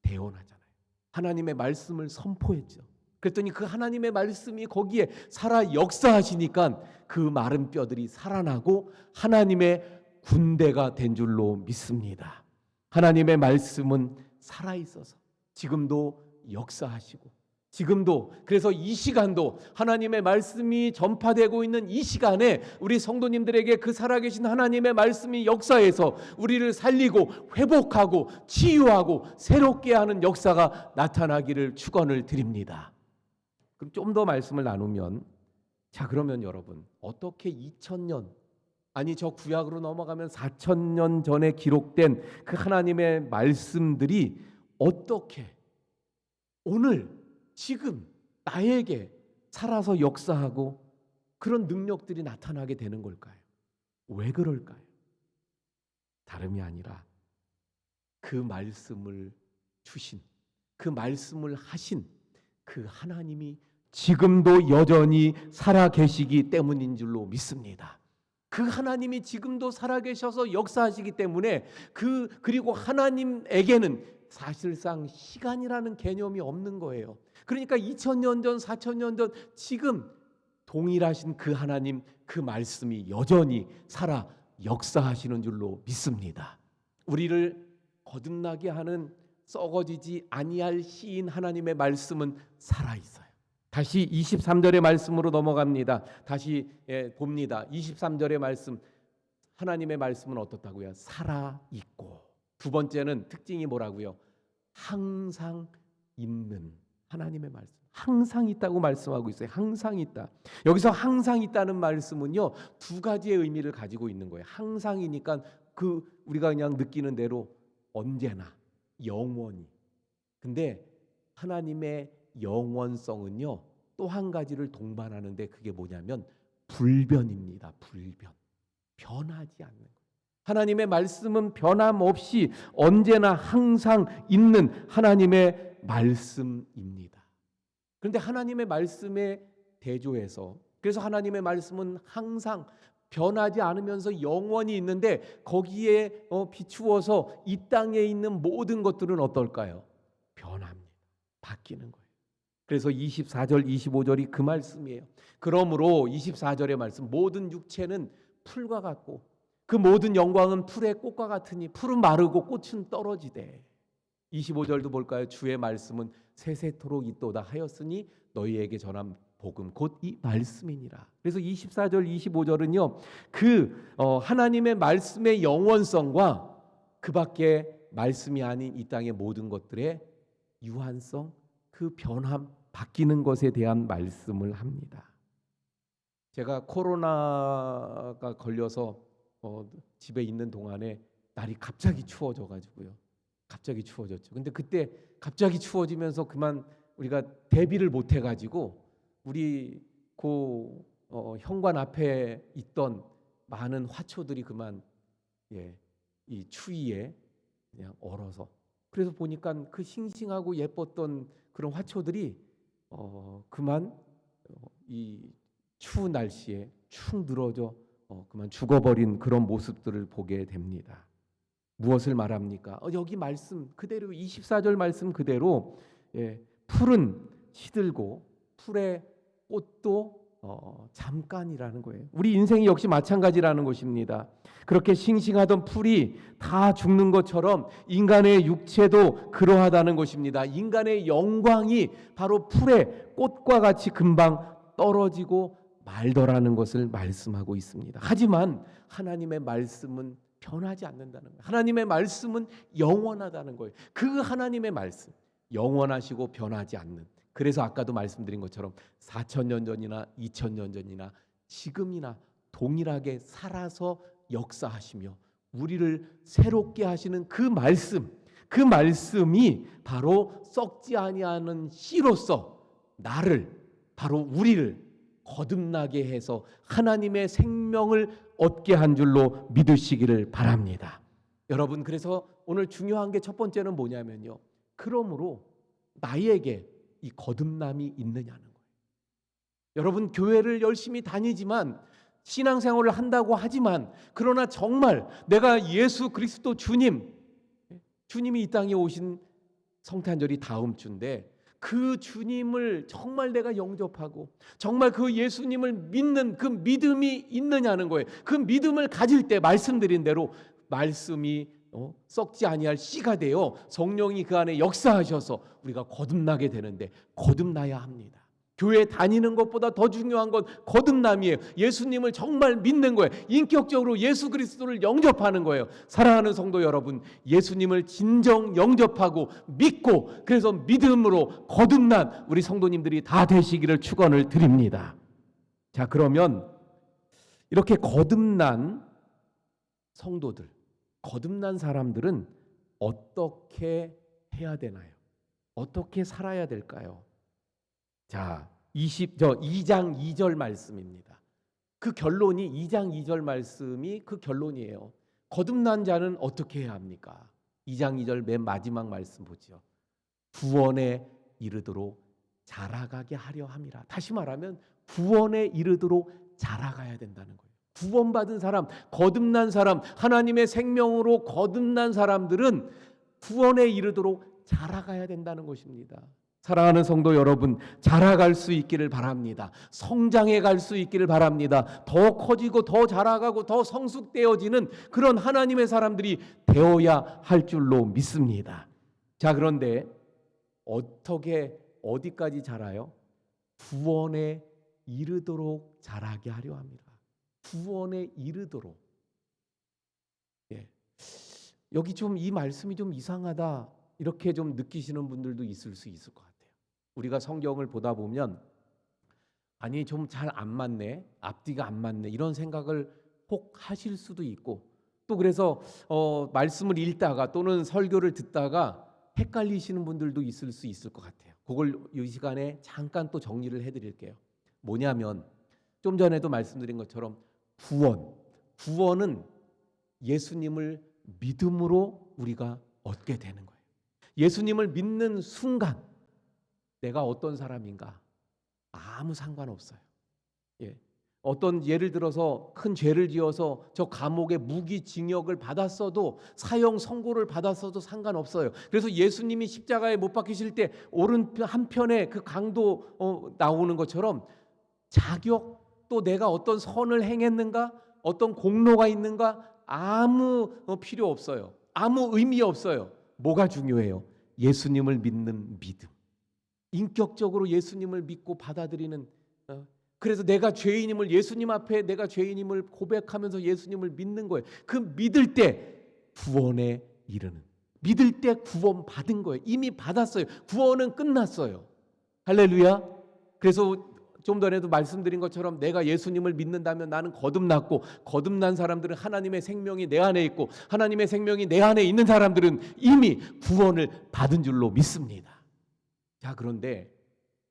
대언하잖아요. 하나님의 말씀을 선포했죠. 그랬더니 그 하나님의 말씀이 거기에 살아 역사하시니까 그 마른 뼈들이 살아나고 하나님의 군대가 된 줄로 믿습니다. 하나님의 말씀은 살아 있어서 지금도 역사하시고, 지금도, 그래서 이 시간도 하나님의 말씀이 전파되고 있는 이 시간에 우리 성도님들에게 그 살아계신 하나님의 말씀이 역사해서 우리를 살리고 회복하고 치유하고 새롭게 하는 역사가 나타나기를 축원을 드립니다. 그럼 좀 더 말씀을 나누면, 자, 그러면 여러분, 어떻게 2000년, 아니 저 구약으로 넘어가면 4000년 전에 기록된 그 하나님의 말씀들이 어떻게 오늘 지금 나에게 살아서 역사하고 그런 능력들이 나타나게 되는 걸까요? 왜 그럴까요? 다름이 아니라 그 말씀을 주신, 그 말씀을 하신 그 하나님이 지금도 여전히 살아 계시기 때문인 줄로 믿습니다. 그 하나님이 지금도 살아 계셔서 역사하시기 때문에 그리고 하나님에게는 사실상 시간이라는 개념이 없는 거예요. 그러니까 2000년 전, 4000년 전, 지금 동일하신 그 하나님, 그 말씀이 여전히 살아 역사하시는 줄로 믿습니다. 우리를 거듭나게 하는 썩어지지 아니할 시인 하나님의 말씀은 살아 있어요. 다시 23절의 말씀으로 넘어갑니다. 다시 봅니다. 23절의 말씀, 하나님의 말씀은 어떻다고요? 살아 있고. 두 번째는 특징이 뭐라고요? 항상 있는 하나님의 말씀. 항상 있다고 말씀하고 있어요. 항상 있다. 여기서 항상 있다는 말씀은요, 두 가지의 의미를 가지고 있는 거예요. 항상이니까 우리가 그냥 느끼는 대로 언제나 영원히. 근데 하나님의 영원성은요, 또 한 가지를 동반하는데 그게 뭐냐면 불변입니다. 불변. 변하지 않는 거예요. 하나님의 말씀은 변함없이 언제나 항상 있는 하나님의 말씀입니다. 그런데 하나님의 말씀에 대조해서, 그래서 하나님의 말씀은 항상 변하지 않으면서 영원히 있는데 거기에 비추어서 이 땅에 있는 모든 것들은 어떨까요? 변합니다. 바뀌는 거예요. 그래서 24절, 25절이 그 말씀이에요. 그러므로 24절의 말씀, 모든 육체는 풀과 같고 그 모든 영광은 풀의 꽃과 같으니 풀은 마르고 꽃은 떨어지되. 25절도 볼까요? 주의 말씀은 세세토록 있도다 하였으니 너희에게 전한 복음 곧 이 말씀이니라. 그래서 24절, 25절은요, 하나님의 말씀의 영원성과 그 밖에 말씀이 아닌 이 땅의 모든 것들의 유한성, 그 변함, 바뀌는 것에 대한 말씀을 합니다. 제가 코로나가 걸려서 집에 있는 동안에 날이 갑자기 추워져가지고요. 갑자기 추워졌죠. 근데 그때 갑자기 추워지면서 그만 우리가 대비를 못 해가지고 우리 현관 앞에 있던 많은 화초들이 그만 이 추위에 그냥 얼어서, 그래서 보니까 그 싱싱하고 예뻤던 그런 화초들이 그만 이 추운 날씨에 축 늘어져 그만 죽어버린 그런 모습들을 보게 됩니다. 무엇을 말합니까? 여기 말씀 그대로, 24절 말씀 그대로, 풀은 시들고 풀의 꽃도 잠깐이라는 거예요. 우리 인생이 역시 마찬가지라는 것입니다. 그렇게 싱싱하던 풀이 다 죽는 것처럼 인간의 육체도 그러하다는 것입니다. 인간의 영광이 바로 풀의 꽃과 같이 금방 떨어지고 말더라는 것을 말씀하고 있습니다. 하지만 하나님의 말씀은 변하지 않는다는 거예요. 하나님의 말씀은 영원하다는 거예요. 그 하나님의 말씀, 영원하시고 변하지 않는. 그래서 아까도 말씀드린 것처럼 4000년 전이나 2000년 전이나 지금이나 동일하게 살아서 역사하시며 우리를 새롭게 하시는 그 말씀, 그 말씀이 바로 썩지 아니하는 씨로서 나를, 바로 우리를 거듭나게 해서 하나님의 생명을 얻게 한 줄로 믿으시기를 바랍니다. 여러분, 그래서 오늘 중요한 게 첫 번째는 뭐냐면요, 그러므로 나에게 이 거듭남이 있느냐는 거예요. 여러분, 교회를 열심히 다니지만, 신앙생활을 한다고 하지만, 그러나 정말 내가 예수 그리스도 주님이 이 땅에 오신 성탄절이 다음 주인데 그 주님을 정말 내가 영접하고 정말 그 예수님을 믿는 그 믿음이 있느냐는 거예요. 그 믿음을 가질 때 말씀드린 대로 말씀이 썩지 아니할 씨가 되어 성령이 그 안에 역사하셔서 우리가 거듭나게 되는데 거듭나야 합니다. 교회 다니는 것보다 더 중요한 건 거듭남이에요. 예수님을 정말 믿는 거예요. 인격적으로 예수 그리스도를 영접하는 거예요. 사랑하는 성도 여러분, 예수님을 진정 영접하고 믿고 그래서 믿음으로 거듭난 우리 성도님들이 다 되시기를 축원을 드립니다. 자, 그러면 이렇게 거듭난 성도들, 거듭난 사람들은 어떻게 해야 되나요? 어떻게 살아야 될까요? 자, 2장 2절 말씀입니다. 그 결론이 2장 2절 말씀이 그 결론이에요. 거듭난 자는 어떻게 해야 합니까? 2장 2절 맨 마지막 말씀 보죠. 구원에 이르도록 자라가게 하려 함이라. 다시 말하면 구원에 이르도록 자라가야 된다는 거예요. 구원받은 사람, 거듭난 사람, 하나님의 생명으로 거듭난 사람들은 구원에 이르도록 자라가야 된다는 것입니다. 사랑하는 성도 여러분, 자라갈 수 있기를 바랍니다. 성장해 갈 수 있기를 바랍니다. 더 커지고 더 자라가고 더 성숙되어지는 그런 하나님의 사람들이 되어야 할 줄로 믿습니다. 자, 그런데 어디까지 자라요? 구원에 이르도록 자라게 하려 합니다. 구원에 이르도록. 여기 좀 이 말씀이 좀 이상하다 이렇게 좀 느끼시는 분들도 있을 수 있을 것 같아요. 우리가 성경을 보다 보면 아니 좀 잘 안 맞네, 앞뒤가 안 맞네 이런 생각을 혹 하실 수도 있고 또 그래서 말씀을 읽다가 또는 설교를 듣다가 헷갈리시는 분들도 있을 수 있을 것 같아요. 그걸 이 시간에 잠깐 또 정리를 해드릴게요. 뭐냐면 좀 전에도 말씀드린 것처럼 구원은 예수님을 믿음으로 우리가 얻게 되는 거예요. 예수님을 믿는 순간 내가 어떤 사람인가 아무 상관없어요. 어떤 예를 들어서 큰 죄를 지어서 저 감옥에 무기징역을 받았어도 사형 선고를 받았어도 상관없어요. 그래서 예수님이 십자가에 못 박히실 때 오른 한편에 그 강도 나오는 것처럼 자격 또 내가 어떤 선을 행했는가 어떤 공로가 있는가 아무 필요 없어요. 아무 의미 없어요. 뭐가 중요해요? 예수님을 믿는 믿음. 인격적으로 예수님을 믿고 받아들이는 그래서 내가 죄인임을 예수님 앞에 내가 죄인임을 고백하면서 예수님을 믿는 거예요. 그 믿을 때 구원에 이르는 믿을 때 구원 받은 거예요. 이미 받았어요. 구원은 끝났어요. 할렐루야. 그래서 좀 전에도 말씀드린 것처럼 내가 예수님을 믿는다면 나는 거듭났고 거듭난 사람들은 하나님의 생명이 내 안에 있고 하나님의 생명이 내 안에 있는 사람들은 이미 구원을 받은 줄로 믿습니다. 자, 그런데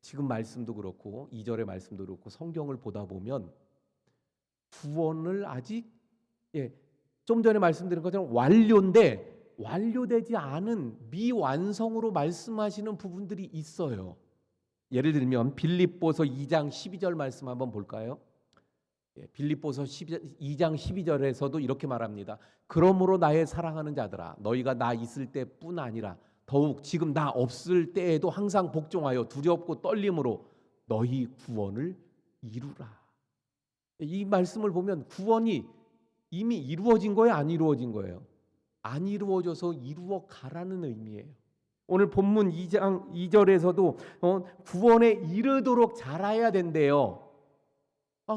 지금 말씀도 그렇고 2절의 말씀도 그렇고 성경을 보다 보면 구원을 아직 좀 전에 말씀드린 것처럼 완료인데 완료되지 않은 미완성으로 말씀하시는 부분들이 있어요. 예를 들면 빌립보서 2장 12절 말씀 한번 볼까요? 빌립보서 2장 12절에서도 이렇게 말합니다. 그러므로 나의 사랑하는 자들아 너희가 나 있을 때뿐 아니라 더욱 지금 나 없을 때에도 항상 복종하여 두렵고 떨림으로 너희 구원을 이루라. 이 말씀을 보면 구원이 이미 이루어진 거예요, 안 이루어진 거예요? 안 이루어져서 이루어 가라는 의미예요. 오늘 본문 2장 2절에서도 구원에 이르도록 자라야 된대요.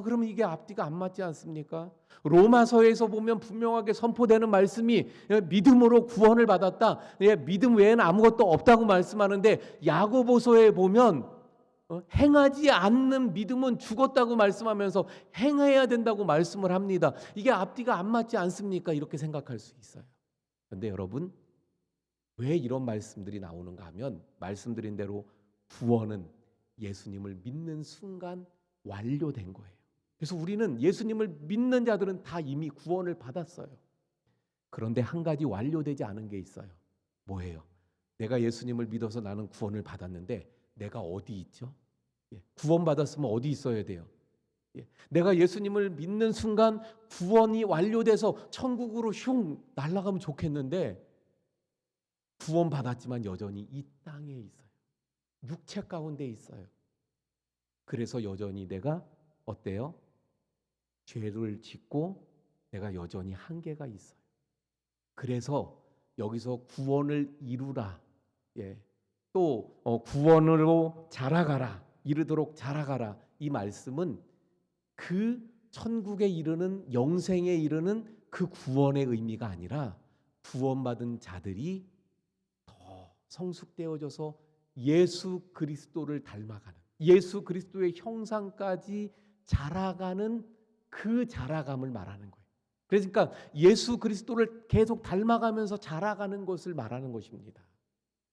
그러면 이게 앞뒤가 안 맞지 않습니까? 로마서에서 보면 분명하게 선포되는 말씀이 믿음으로 구원을 받았다. 믿음 외에는 아무것도 없다고 말씀하는데 야고보서에 보면 행하지 않는 믿음은 죽었다고 말씀하면서 행해야 된다고 말씀을 합니다. 이게 앞뒤가 안 맞지 않습니까? 이렇게 생각할 수 있어요. 그런데 여러분 왜 이런 말씀들이 나오는가 하면 말씀드린 대로 구원은 예수님을 믿는 순간 완료된 거예요. 그래서 우리는 예수님을 믿는 자들은 다 이미 구원을 받았어요. 그런데 한 가지 완료되지 않은 게 있어요. 뭐예요? 내가 예수님을 믿어서 나는 구원을 받았는데 내가 어디 있죠? 구원받았으면 어디 있어야 돼요? 내가 예수님을 믿는 순간 구원이 완료돼서 천국으로 슝 날아가면 좋겠는데 구원받았지만 여전히 이 땅에 있어요. 육체 가운데 있어요. 그래서 여전히 내가 어때요? 죄를 짓고 내가 여전히 한계가 있어요. 그래서 여기서 구원을 이루라. 예. 또 구원으로 자라가라. 이르도록 자라가라. 이 말씀은 그 천국에 이르는 영생에 이르는 그 구원의 의미가 아니라 구원받은 자들이 더 성숙되어져서 예수 그리스도를 닮아가는, 예수 그리스도의 형상까지 자라가는 그 자라감을 말하는 거예요. 그러니까 예수 그리스도를 계속 닮아가면서 자라가는 것을 말하는 것입니다.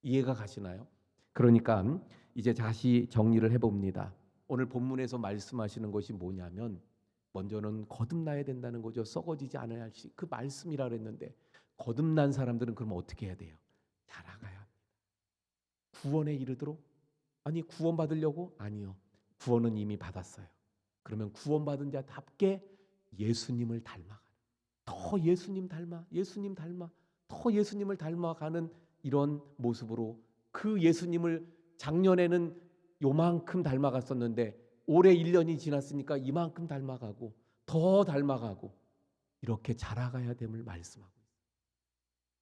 이해가 가시나요? 그러니까 이제 다시 정리를 해봅니다. 오늘 본문에서 말씀하시는 것이 뭐냐면 먼저는 거듭나야 된다는 거죠. 썩어지지 않아야 할 그 말씀이라 그랬는데 거듭난 사람들은 그럼 어떻게 해야 돼요? 자라가야 합니다. 구원에 이르도록? 아니 구원받으려고? 아니요. 구원은 이미 받았어요. 그러면 구원받은 자답게 예수님을 닮아가는, 더 예수님 닮아, 예수님 닮아, 더 예수님을 닮아가는 이런 모습으로 그 예수님을 작년에는 요만큼 닮아갔었는데 올해 1년이 지났으니까 이만큼 닮아가고 더 닮아가고 이렇게 자라가야 됨을 말씀하고 있어요.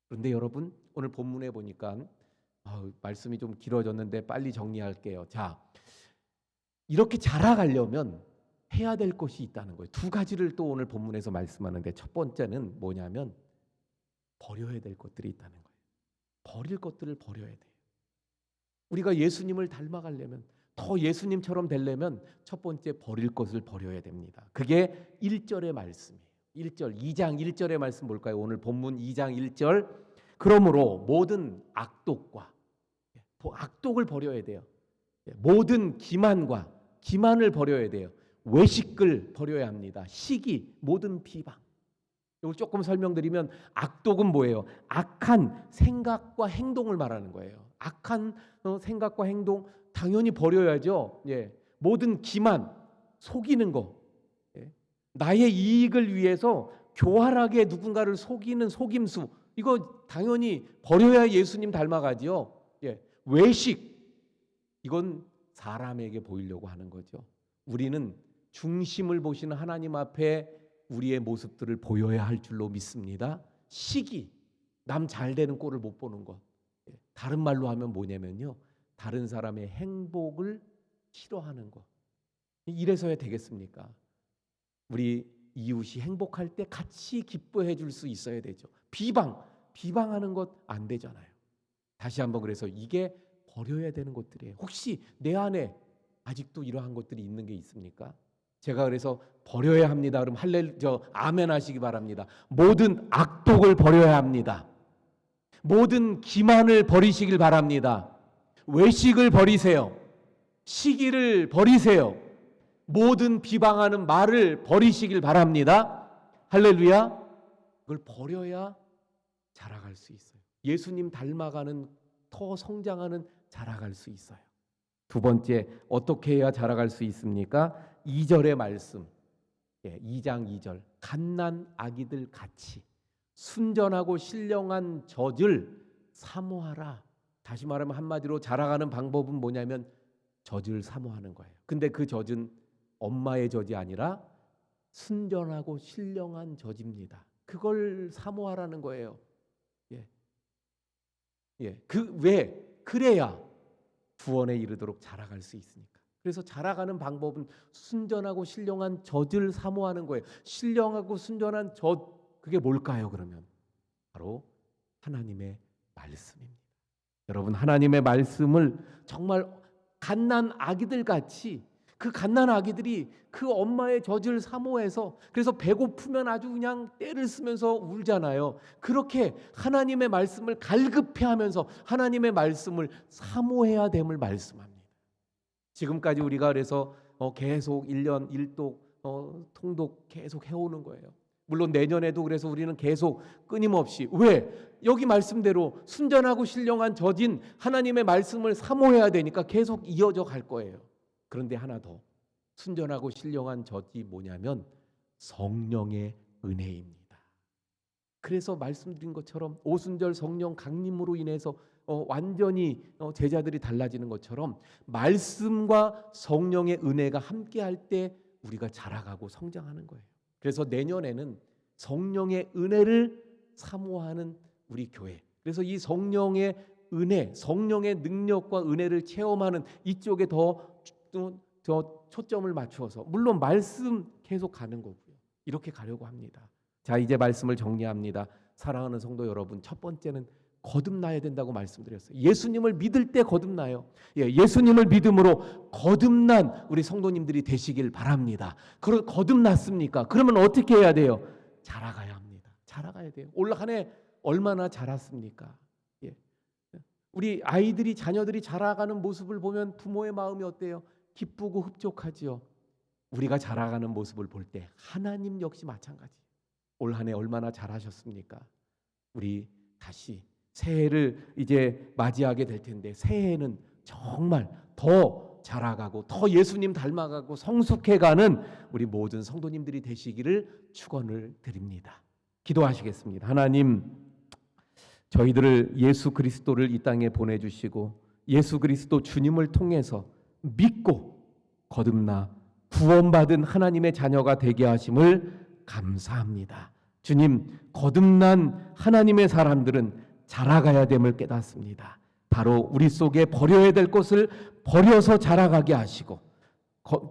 그런데 여러분 오늘 본문에 보니까 말씀이 좀 길어졌는데 빨리 정리할게요. 자, 이렇게 자라가려면 해야 될 것이 있다는 거예요. 두 가지를 또 오늘 본문에서 말씀하는데 첫 번째는 뭐냐면 버려야 될 것들이 있다는 거예요. 버릴 것들을 버려야 돼요. 우리가 예수님을 닮아가려면, 더 예수님처럼 되려면 첫 번째 버릴 것을 버려야 됩니다. 그게 1절의 말씀이에요. 1절, 2장 1절의 말씀 볼까요? 오늘 본문 2장 1절. 그러므로 모든 악독과 악독을 버려야 돼요. 모든 기만과 기만을 버려야 돼요. 외식을 버려야 합니다. 시기, 모든 비방. 이걸 조금 설명드리면 악독은 뭐예요? 악한 생각과 행동을 말하는 거예요. 악한 생각과 행동 당연히 버려야죠. 예. 모든 기만, 속이는 거, 예. 나의 이익을 위해서 교활하게 누군가를 속이는 속임수, 이거 당연히 버려야 예수님 닮아가지요. 예. 외식, 이건 사람에게 보이려고 하는 거죠. 우리는 중심을 보시는 하나님 앞에 우리의 모습들을 보여야 할 줄로 믿습니다. 시기, 남 잘 되는 꼴을 못 보는 것. 다른 말로 하면 뭐냐면요, 다른 사람의 행복을 싫어하는 것. 이래서야 되겠습니까? 우리 이웃이 행복할 때 같이 기뻐해 줄 수 있어야 되죠. 비방하는 것 안 되잖아요. 다시 한번 그래서 이게 버려야 되는 것들이에요. 혹시 내 안에 아직도 이러한 것들이 있는 게 있습니까? 제가 그래서 버려야 합니다. 그럼 아멘 하시기 바랍니다. 모든 악독을 버려야 합니다. 모든 기만을 버리시길 바랍니다. 외식을 버리세요. 시기를 버리세요. 모든 비방하는 말을 버리시길 바랍니다. 할렐루야. 그걸 버려야 자라갈 수 있어요. 예수님 닮아가는, 더 성장하는, 자라갈 수 있어요. 두 번째, 어떻게 해야 자라갈 수 있습니까? 2절의 말씀, 2장 2절. 갓난 아기들 같이 순전하고 신령한 젖을 사모하라. 다시 말하면 한마디로 자라가는 방법은 뭐냐면 젖을 사모하는 거예요. 근데 그 젖은 엄마의 젖이 아니라 순전하고 신령한 젖입니다. 그걸 사모하라는 거예요. 그래야 구원에 이르도록 자라갈 수 있으니까. 그래서 자라가는 방법은 순전하고 신령한 젖을 사모하는 거예요. 신령하고 순전한 젖, 그게 뭘까요? 그러면 바로 하나님의 말씀입니다. 여러분, 하나님의 말씀을 정말 갓난 아기들 같이, 그 갓난 아기들이 그 엄마의 젖을 사모해서, 그래서 배고프면 아주 그냥 떼를 쓰면서 울잖아요. 그렇게 하나님의 말씀을 갈급해하면서 하나님의 말씀을 사모해야 됨을 말씀합니다. 지금까지 우리가 그래서 계속 1년 1독 통독 계속 해오는 거예요. 물론 내년에도 그래서 우리는 계속 끊임없이, 왜? 여기 말씀대로 순전하고 신령한 젖인 하나님의 말씀을 사모해야 되니까 계속 이어져 갈 거예요. 그런데 하나 더, 순전하고 신령한 젖이 뭐냐면 성령의 은혜입니다. 그래서 말씀드린 것처럼 오순절 성령 강림으로 인해서 완전히 제자들이 달라지는 것처럼 말씀과 성령의 은혜가 함께할 때 우리가 자라가고 성장하는 거예요. 그래서 내년에는 성령의 은혜를 사모하는 우리 교회. 그래서 이 성령의 은혜, 성령의 능력과 은혜를 체험하는 이쪽에 더 초점을 맞추어서, 물론 말씀 계속 가는 거고요. 이렇게 가려고 합니다. 자, 이제 말씀을 정리합니다. 사랑하는 성도 여러분, 첫 번째는 거듭나야 된다고 말씀드렸어요. 예수님을 믿을 때 거듭나요. 예수님을 믿음으로 거듭난 우리 성도님들이 되시길 바랍니다. 거듭났습니까? 그러면 어떻게 해야 돼요? 자라가야 합니다. 자라가야 돼요. 올 한 해 얼마나 자랐습니까? 우리 아이들이, 자녀들이 자라가는 모습을 보면 부모의 마음이 어때요? 기쁘고 흡족하지요. 우리가 자라가는 모습을 볼 때 하나님 역시 마찬가지. 올 한 해 얼마나 잘하셨습니까? 우리 다시 새해를 이제 맞이하게 될 텐데, 새해에는 정말 더 자라가고 더 예수님 닮아가고 성숙해가는 우리 모든 성도님들이 되시기를 축원을 드립니다. 기도하시겠습니다. 하나님, 저희들을 예수 그리스도를 이 땅에 보내주시고 예수 그리스도 주님을 통해서 믿고 거듭나 구원받은 하나님의 자녀가 되게 하심을 감사합니다. 주님, 거듭난 하나님의 사람들은 자라가야 됨을 깨닫습니다. 바로 우리 속에 버려야 될 것을 버려서 자라가게 하시고,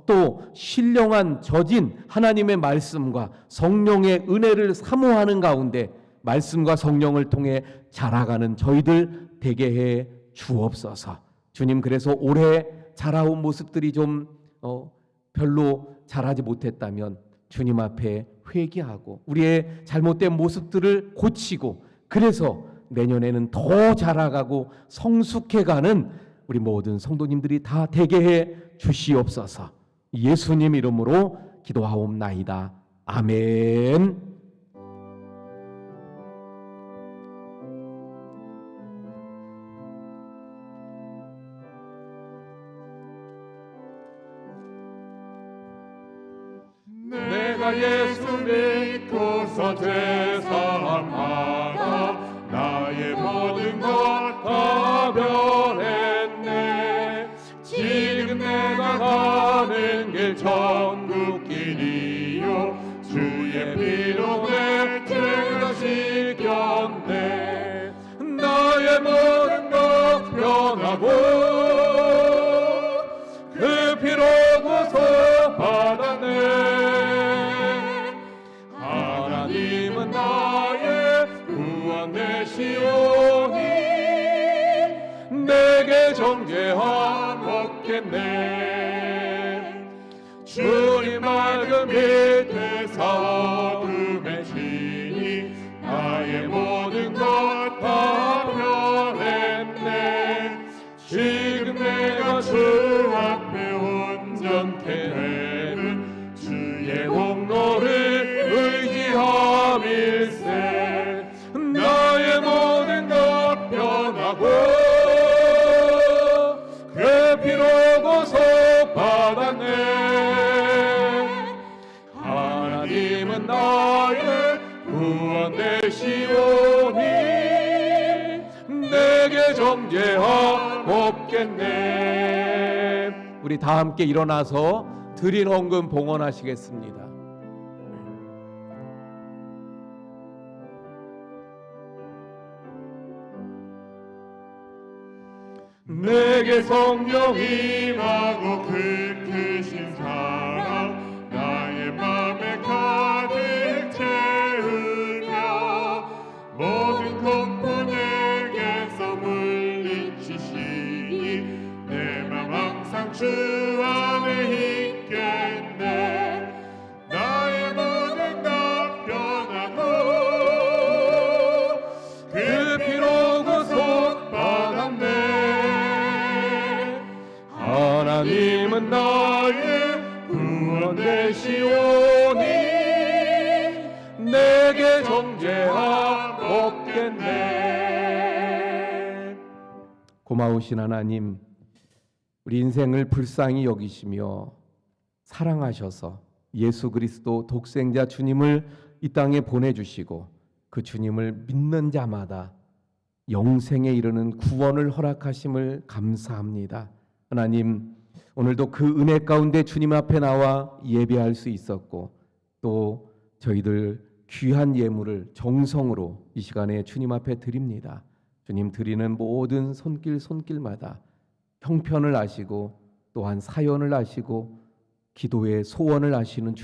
또 신령한 젖인 하나님의 말씀과 성령의 은혜를 사모하는 가운데 말씀과 성령을 통해 자라가는 저희들 되게 해 주옵소서. 주님, 그래서 올해 자라온 모습들이 좀 별로 자라지 못했다면 주님 앞에 회개하고 우리의 잘못된 모습들을 고치고, 그래서 내년에는 더 자라가고 성숙해가는 우리 모든 성도님들이 다 되게 해 주시옵소서. 예수님 이름으로 기도하옵나이다. 아멘. 내가 예수 믿고서 죄사함받아 나의 모든 것 다 변했네. 지금 내가 가는 길 천국길이요 주의 피로 내 죄가 씻겼네. 나의 모든 것 변하고 그 피로 구속받았네. 하나님은 나의 구원 되시오니 내게 정죄함 없겠네. 주님 맑은 빛 되사 어둠의 진이 나의 모든 것 다 변했네. 지금 내가 주 앞에 온전케 되는 주의 공로를 의지함일세. 나의 모든 것 변하고 그 피로 구속받았네. 하나님은 나의 구원 되시오니 내게 정죄함 없겠네. 우리 다 함께 일어나서 드린 헌금 봉헌하시겠습니다. 내게 성령 임하고 그 크신 사랑 나의 맘에 가득 채우며 모든 공포 내게서 물리치시니 내 맘 항상 주 안에 있겠네. 나의 모든 것 변하고 그 피로 구속받았네. 하나님은 나의 구원 되시오니 내게 정죄함 없겠네. 고마우신 하나님, 우리 인생을 불쌍히 여기시며 사랑하셔서 예수 그리스도 독생자 주님을 이 땅에 보내주시고 그 주님을 믿는 자마다 영생에 이르는 구원을 허락하심을 감사합니다. 하나님, 오늘도 그 은혜 가운데 주님 앞에 나와 예배할 수 있었고 또 저희들 귀한 예물을 정성으로 이 시간에 주님 앞에 드립니다. 주님 드리는 모든 손길마다 형편을 아시고 또한 사연을 아시고 기도의 소원을 아시는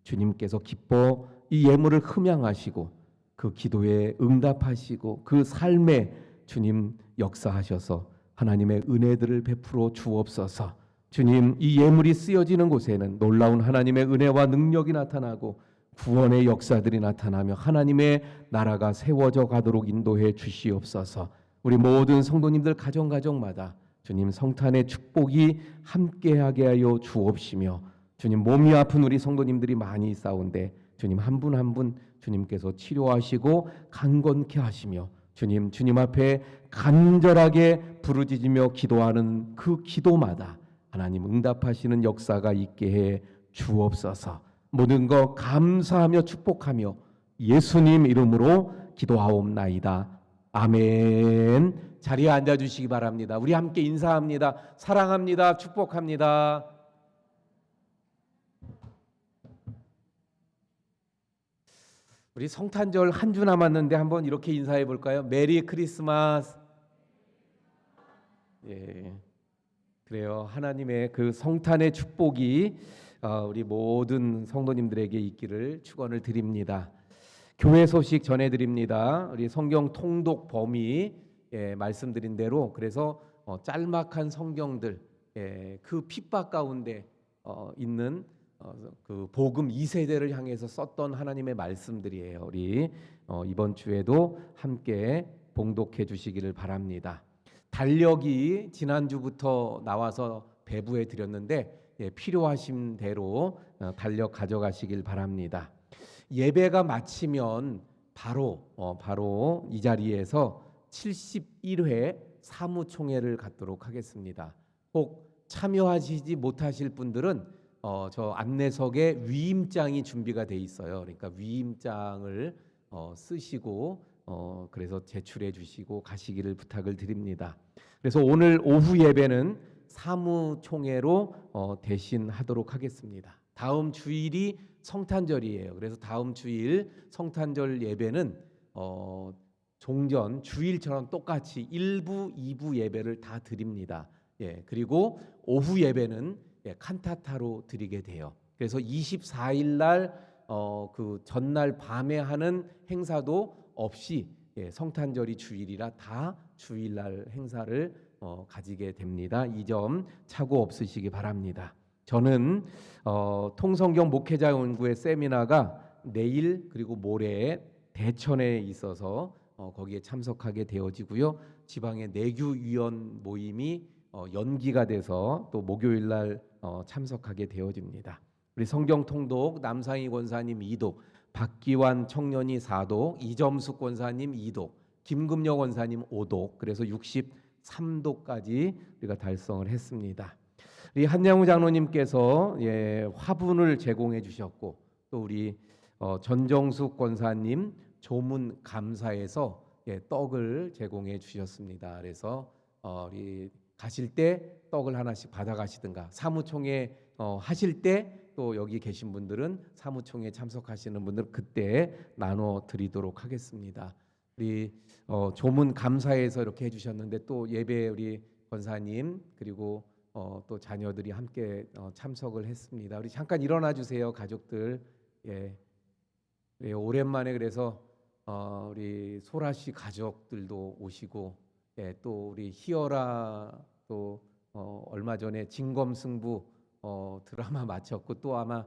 주님께서 기뻐 이 예물을 흠양하시고 그 기도에 응답하시고 그 삶에 주님 역사하셔서 하나님의 은혜들을 베풀어 주옵소서. 주님, 이 예물이 쓰여지는 곳에는 놀라운 하나님의 은혜와 능력이 나타나고 구원의 역사들이 나타나며 하나님의 나라가 세워져 가도록 인도해 주시옵소서. 우리 모든 성도님들 가정마다 주님 성탄의 축복이 함께하게 하여 주옵시며 주님 몸이 아픈 우리 성도님들이 많이 있사온데 주님 한 분 한 분 주님께서 치료하시고 강건케 하시며 주님 앞에 간절하게 부르짖으며 기도하는 그 기도마다 하나님 응답하시는 역사가 있게 해 주옵소서. 모든 것 감사하며 축복하며 예수님 이름으로 기도하옵나이다. 아멘. 자리에 앉아주시기 바랍니다. 우리 함께 인사합니다. 사랑합니다. 축복합니다. 우리 성탄절 한 주 남았는데 한번 이렇게 인사해 볼까요? 메리 크리스마스. 예, 그래요. 하나님의 그 성탄의 축복이 우리 모든 성도님들에게 있기를 축원을 드립니다. 교회 소식 전해드립니다. 우리 성경 통독 범위 말씀드린 대로 그래서 짤막한 성경들 그 핍박 가운데 있는 그 복음 2세대를 향해서 썼던 하나님의 말씀들이에요. 우리 이번 주에도 함께 봉독해 주시기를 바랍니다. 달력이 지난주부터 나와서 배부해 드렸는데 필요하신 대로 달력 가져가시길 바랍니다. 예배가 마치면 바로 이 자리에서 71회 사무총회를 갖도록 하겠습니다. 혹 참여하시지 못하실 분들은 저 안내석에 위임장이 준비가 돼 있어요. 그러니까 위임장을 쓰시고 그래서 제출해 주시고 가시기를 부탁을 드립니다. 그래서 오늘 오후 예배는 사무총회로 대신하도록 하겠습니다. 다음 주일이 성탄절이에요. 그래서 다음 주일 성탄절 예배는 종전 주일처럼 똑같이 1부, 2부 예배를 다 드립니다. 그리고 오후 예배는 칸타타로 드리게 돼요. 그래서 24일 날 그 전날 밤에 하는 행사도 없이 성탄절이 주일이라 다 주일날 행사를 가지게 됩니다. 이 점 착오 없으시기 바랍니다. 저는 통성경 목회자 연구회 세미나가 내일 그리고 모레 대천에 있어서 거기에 참석하게 되어지고요. 지방의 내규위원 모임이 연기가 돼서 또 목요일 날 참석하게 되어집니다. 우리 성경통독 남상희 권사님 2독, 박기환 청년이 4독, 이점숙 권사님 2독, 김금여 권사님 5독, 그래서 63독까지 우리가 달성을 했습니다. 우리 한양우 장로님께서 화분을 제공해 주셨고 또 우리 전정숙 권사님 조문 감사에서 떡을 제공해 주셨습니다. 그래서 우리 가실 때 떡을 하나씩 받아가시든가 사무총회 하실 때 또 여기 계신 분들은 사무총회 참석하시는 분들은 그때 나눠 드리도록 하겠습니다. 우리 조문 감사에서 이렇게 해주셨는데 또 예배 우리 권사님 그리고 또 자녀들이 함께 참석을 했습니다. 우리 잠깐 일어나 주세요, 가족들. 오랜만에 그래서 우리 소라 씨 가족들도 오시고 또 우리 희열아 또 얼마 전에 진검승부 드라마 마쳤고 또 아마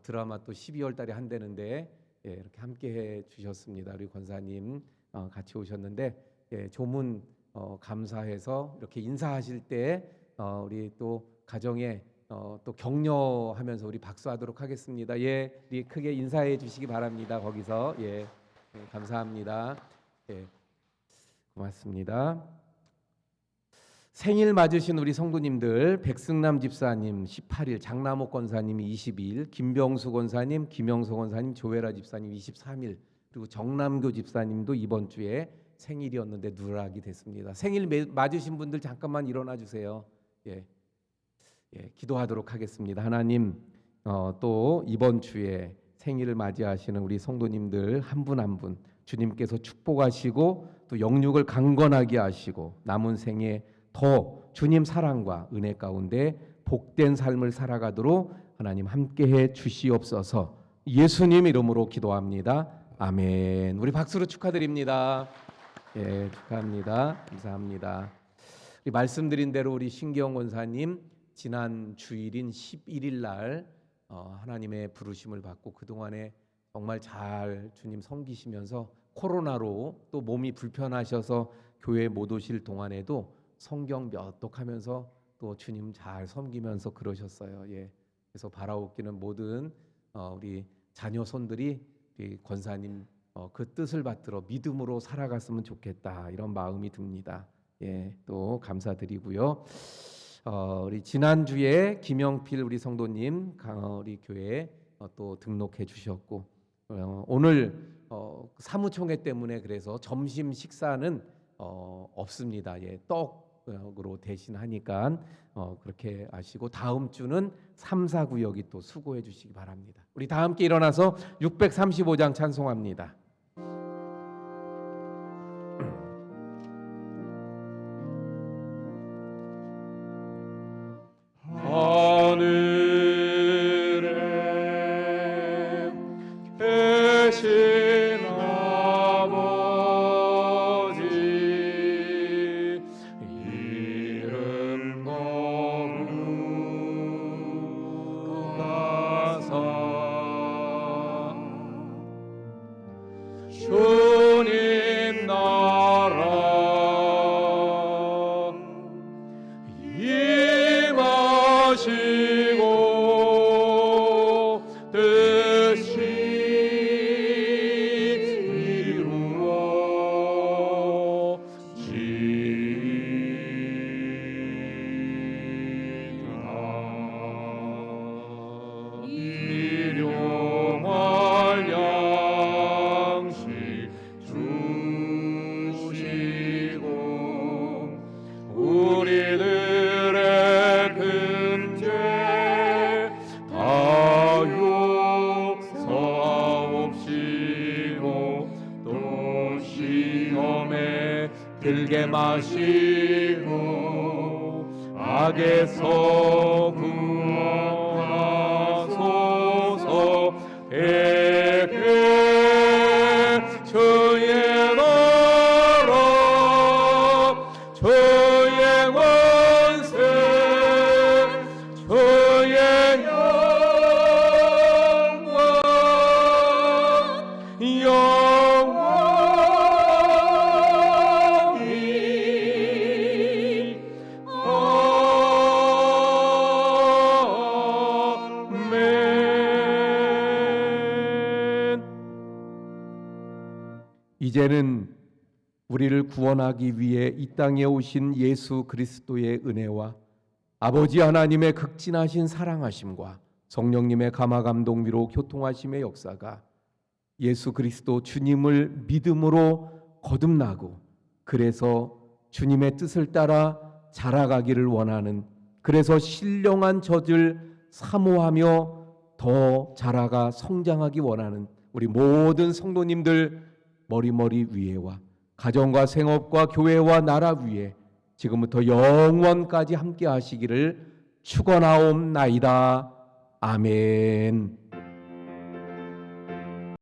드라마 또 12월 달에 한다는데 이렇게 함께 해 주셨습니다. 우리 권사님 같이 오셨는데 조문 감사해서 이렇게 인사하실 때 우리 또 가정에 또 격려하면서 우리 박수하도록 하겠습니다. 우리 크게 인사해 주시기 바랍니다. 거기서 감사합니다. 고맙습니다. 생일 맞으신 우리 성도님들 백승남 집사님 18일, 장남옥 권사님 22일, 김병수 권사님, 김영서 권사님, 조혜라 집사님 23일, 그리고 정남교 집사님도 이번 주에 생일이었는데 누락이 됐습니다. 생일 맞으신 분들 잠깐만 일어나 주세요. 기도하도록 하겠습니다. 하나님 또 이번 주에 생일을 맞이하시는 우리 성도님들 한 분 한 분 주님께서 축복하시고 또 영육을 강건하게 하시고 남은 생에 더 주님 사랑과 은혜 가운데 복된 삶을 살아가도록 하나님 함께해 주시옵소서. 예수님 이름으로 기도합니다. 아멘. 우리 박수로 축하드립니다. 예, 축하합니다. 감사합니다. 우리 말씀드린 대로 우리 신기영 권사님 지난 주일인 11일 날 하나님의 부르심을 받고 그동안에 정말 잘 주님 섬기시면서 코로나로 또 몸이 불편하셔서 교회 못 오실 동안에도 성경 몇 독하면서 또 주님 잘 섬기면서 그러셨어요. 예. 그래서 바라옵기는 모든 우리 자녀 손들이 우리 권사님 그 뜻을 받들어 믿음으로 살아갔으면 좋겠다 이런 마음이 듭니다. 예, 또 감사드리고요. 우리 지난주에 김영필 우리 성도님 우리 교회에 또 등록해 주셨고 오늘 사무총회 때문에 그래서 점심 식사는 없습니다. 예, 떡으로 대신하니까 그렇게 아시고 다음 주는 3, 4 구역이 또 수고해 주시기 바랍니다. 우리 다 함께 일어나서 635장 찬송합니다. 하늘에 계신 아버지 이름 거룩하사 주님 나라 임하시고 뜻이 이루어지리라. 일용할 양식 주시고 우리들의 큰 죄 다 용서하옵시고 또 시험에 들게 마시고 악에서 구원하소서. 대개 주의 나라 주의 권세 주의 영원히 아멘. 이제는 우리를 구원하기 위해 이 땅에 오신 예수 그리스도의 은혜와 아버지 하나님의 극진하신 사랑하심과 성령님의 감화감동 위로 교통하심의 역사가 예수 그리스도 주님을 믿음으로 거듭나고 그래서 주님의 뜻을 따라 자라가기를 원하는, 그래서 신령한 젖을 사모하며 더 자라가 성장하기 원하는 우리 모든 성도님들 머리머리 위에와 가정과 생업과 교회와 나라 위에 지금부터 영원까지 함께 하시기를 축원하옵나이다. 아멘.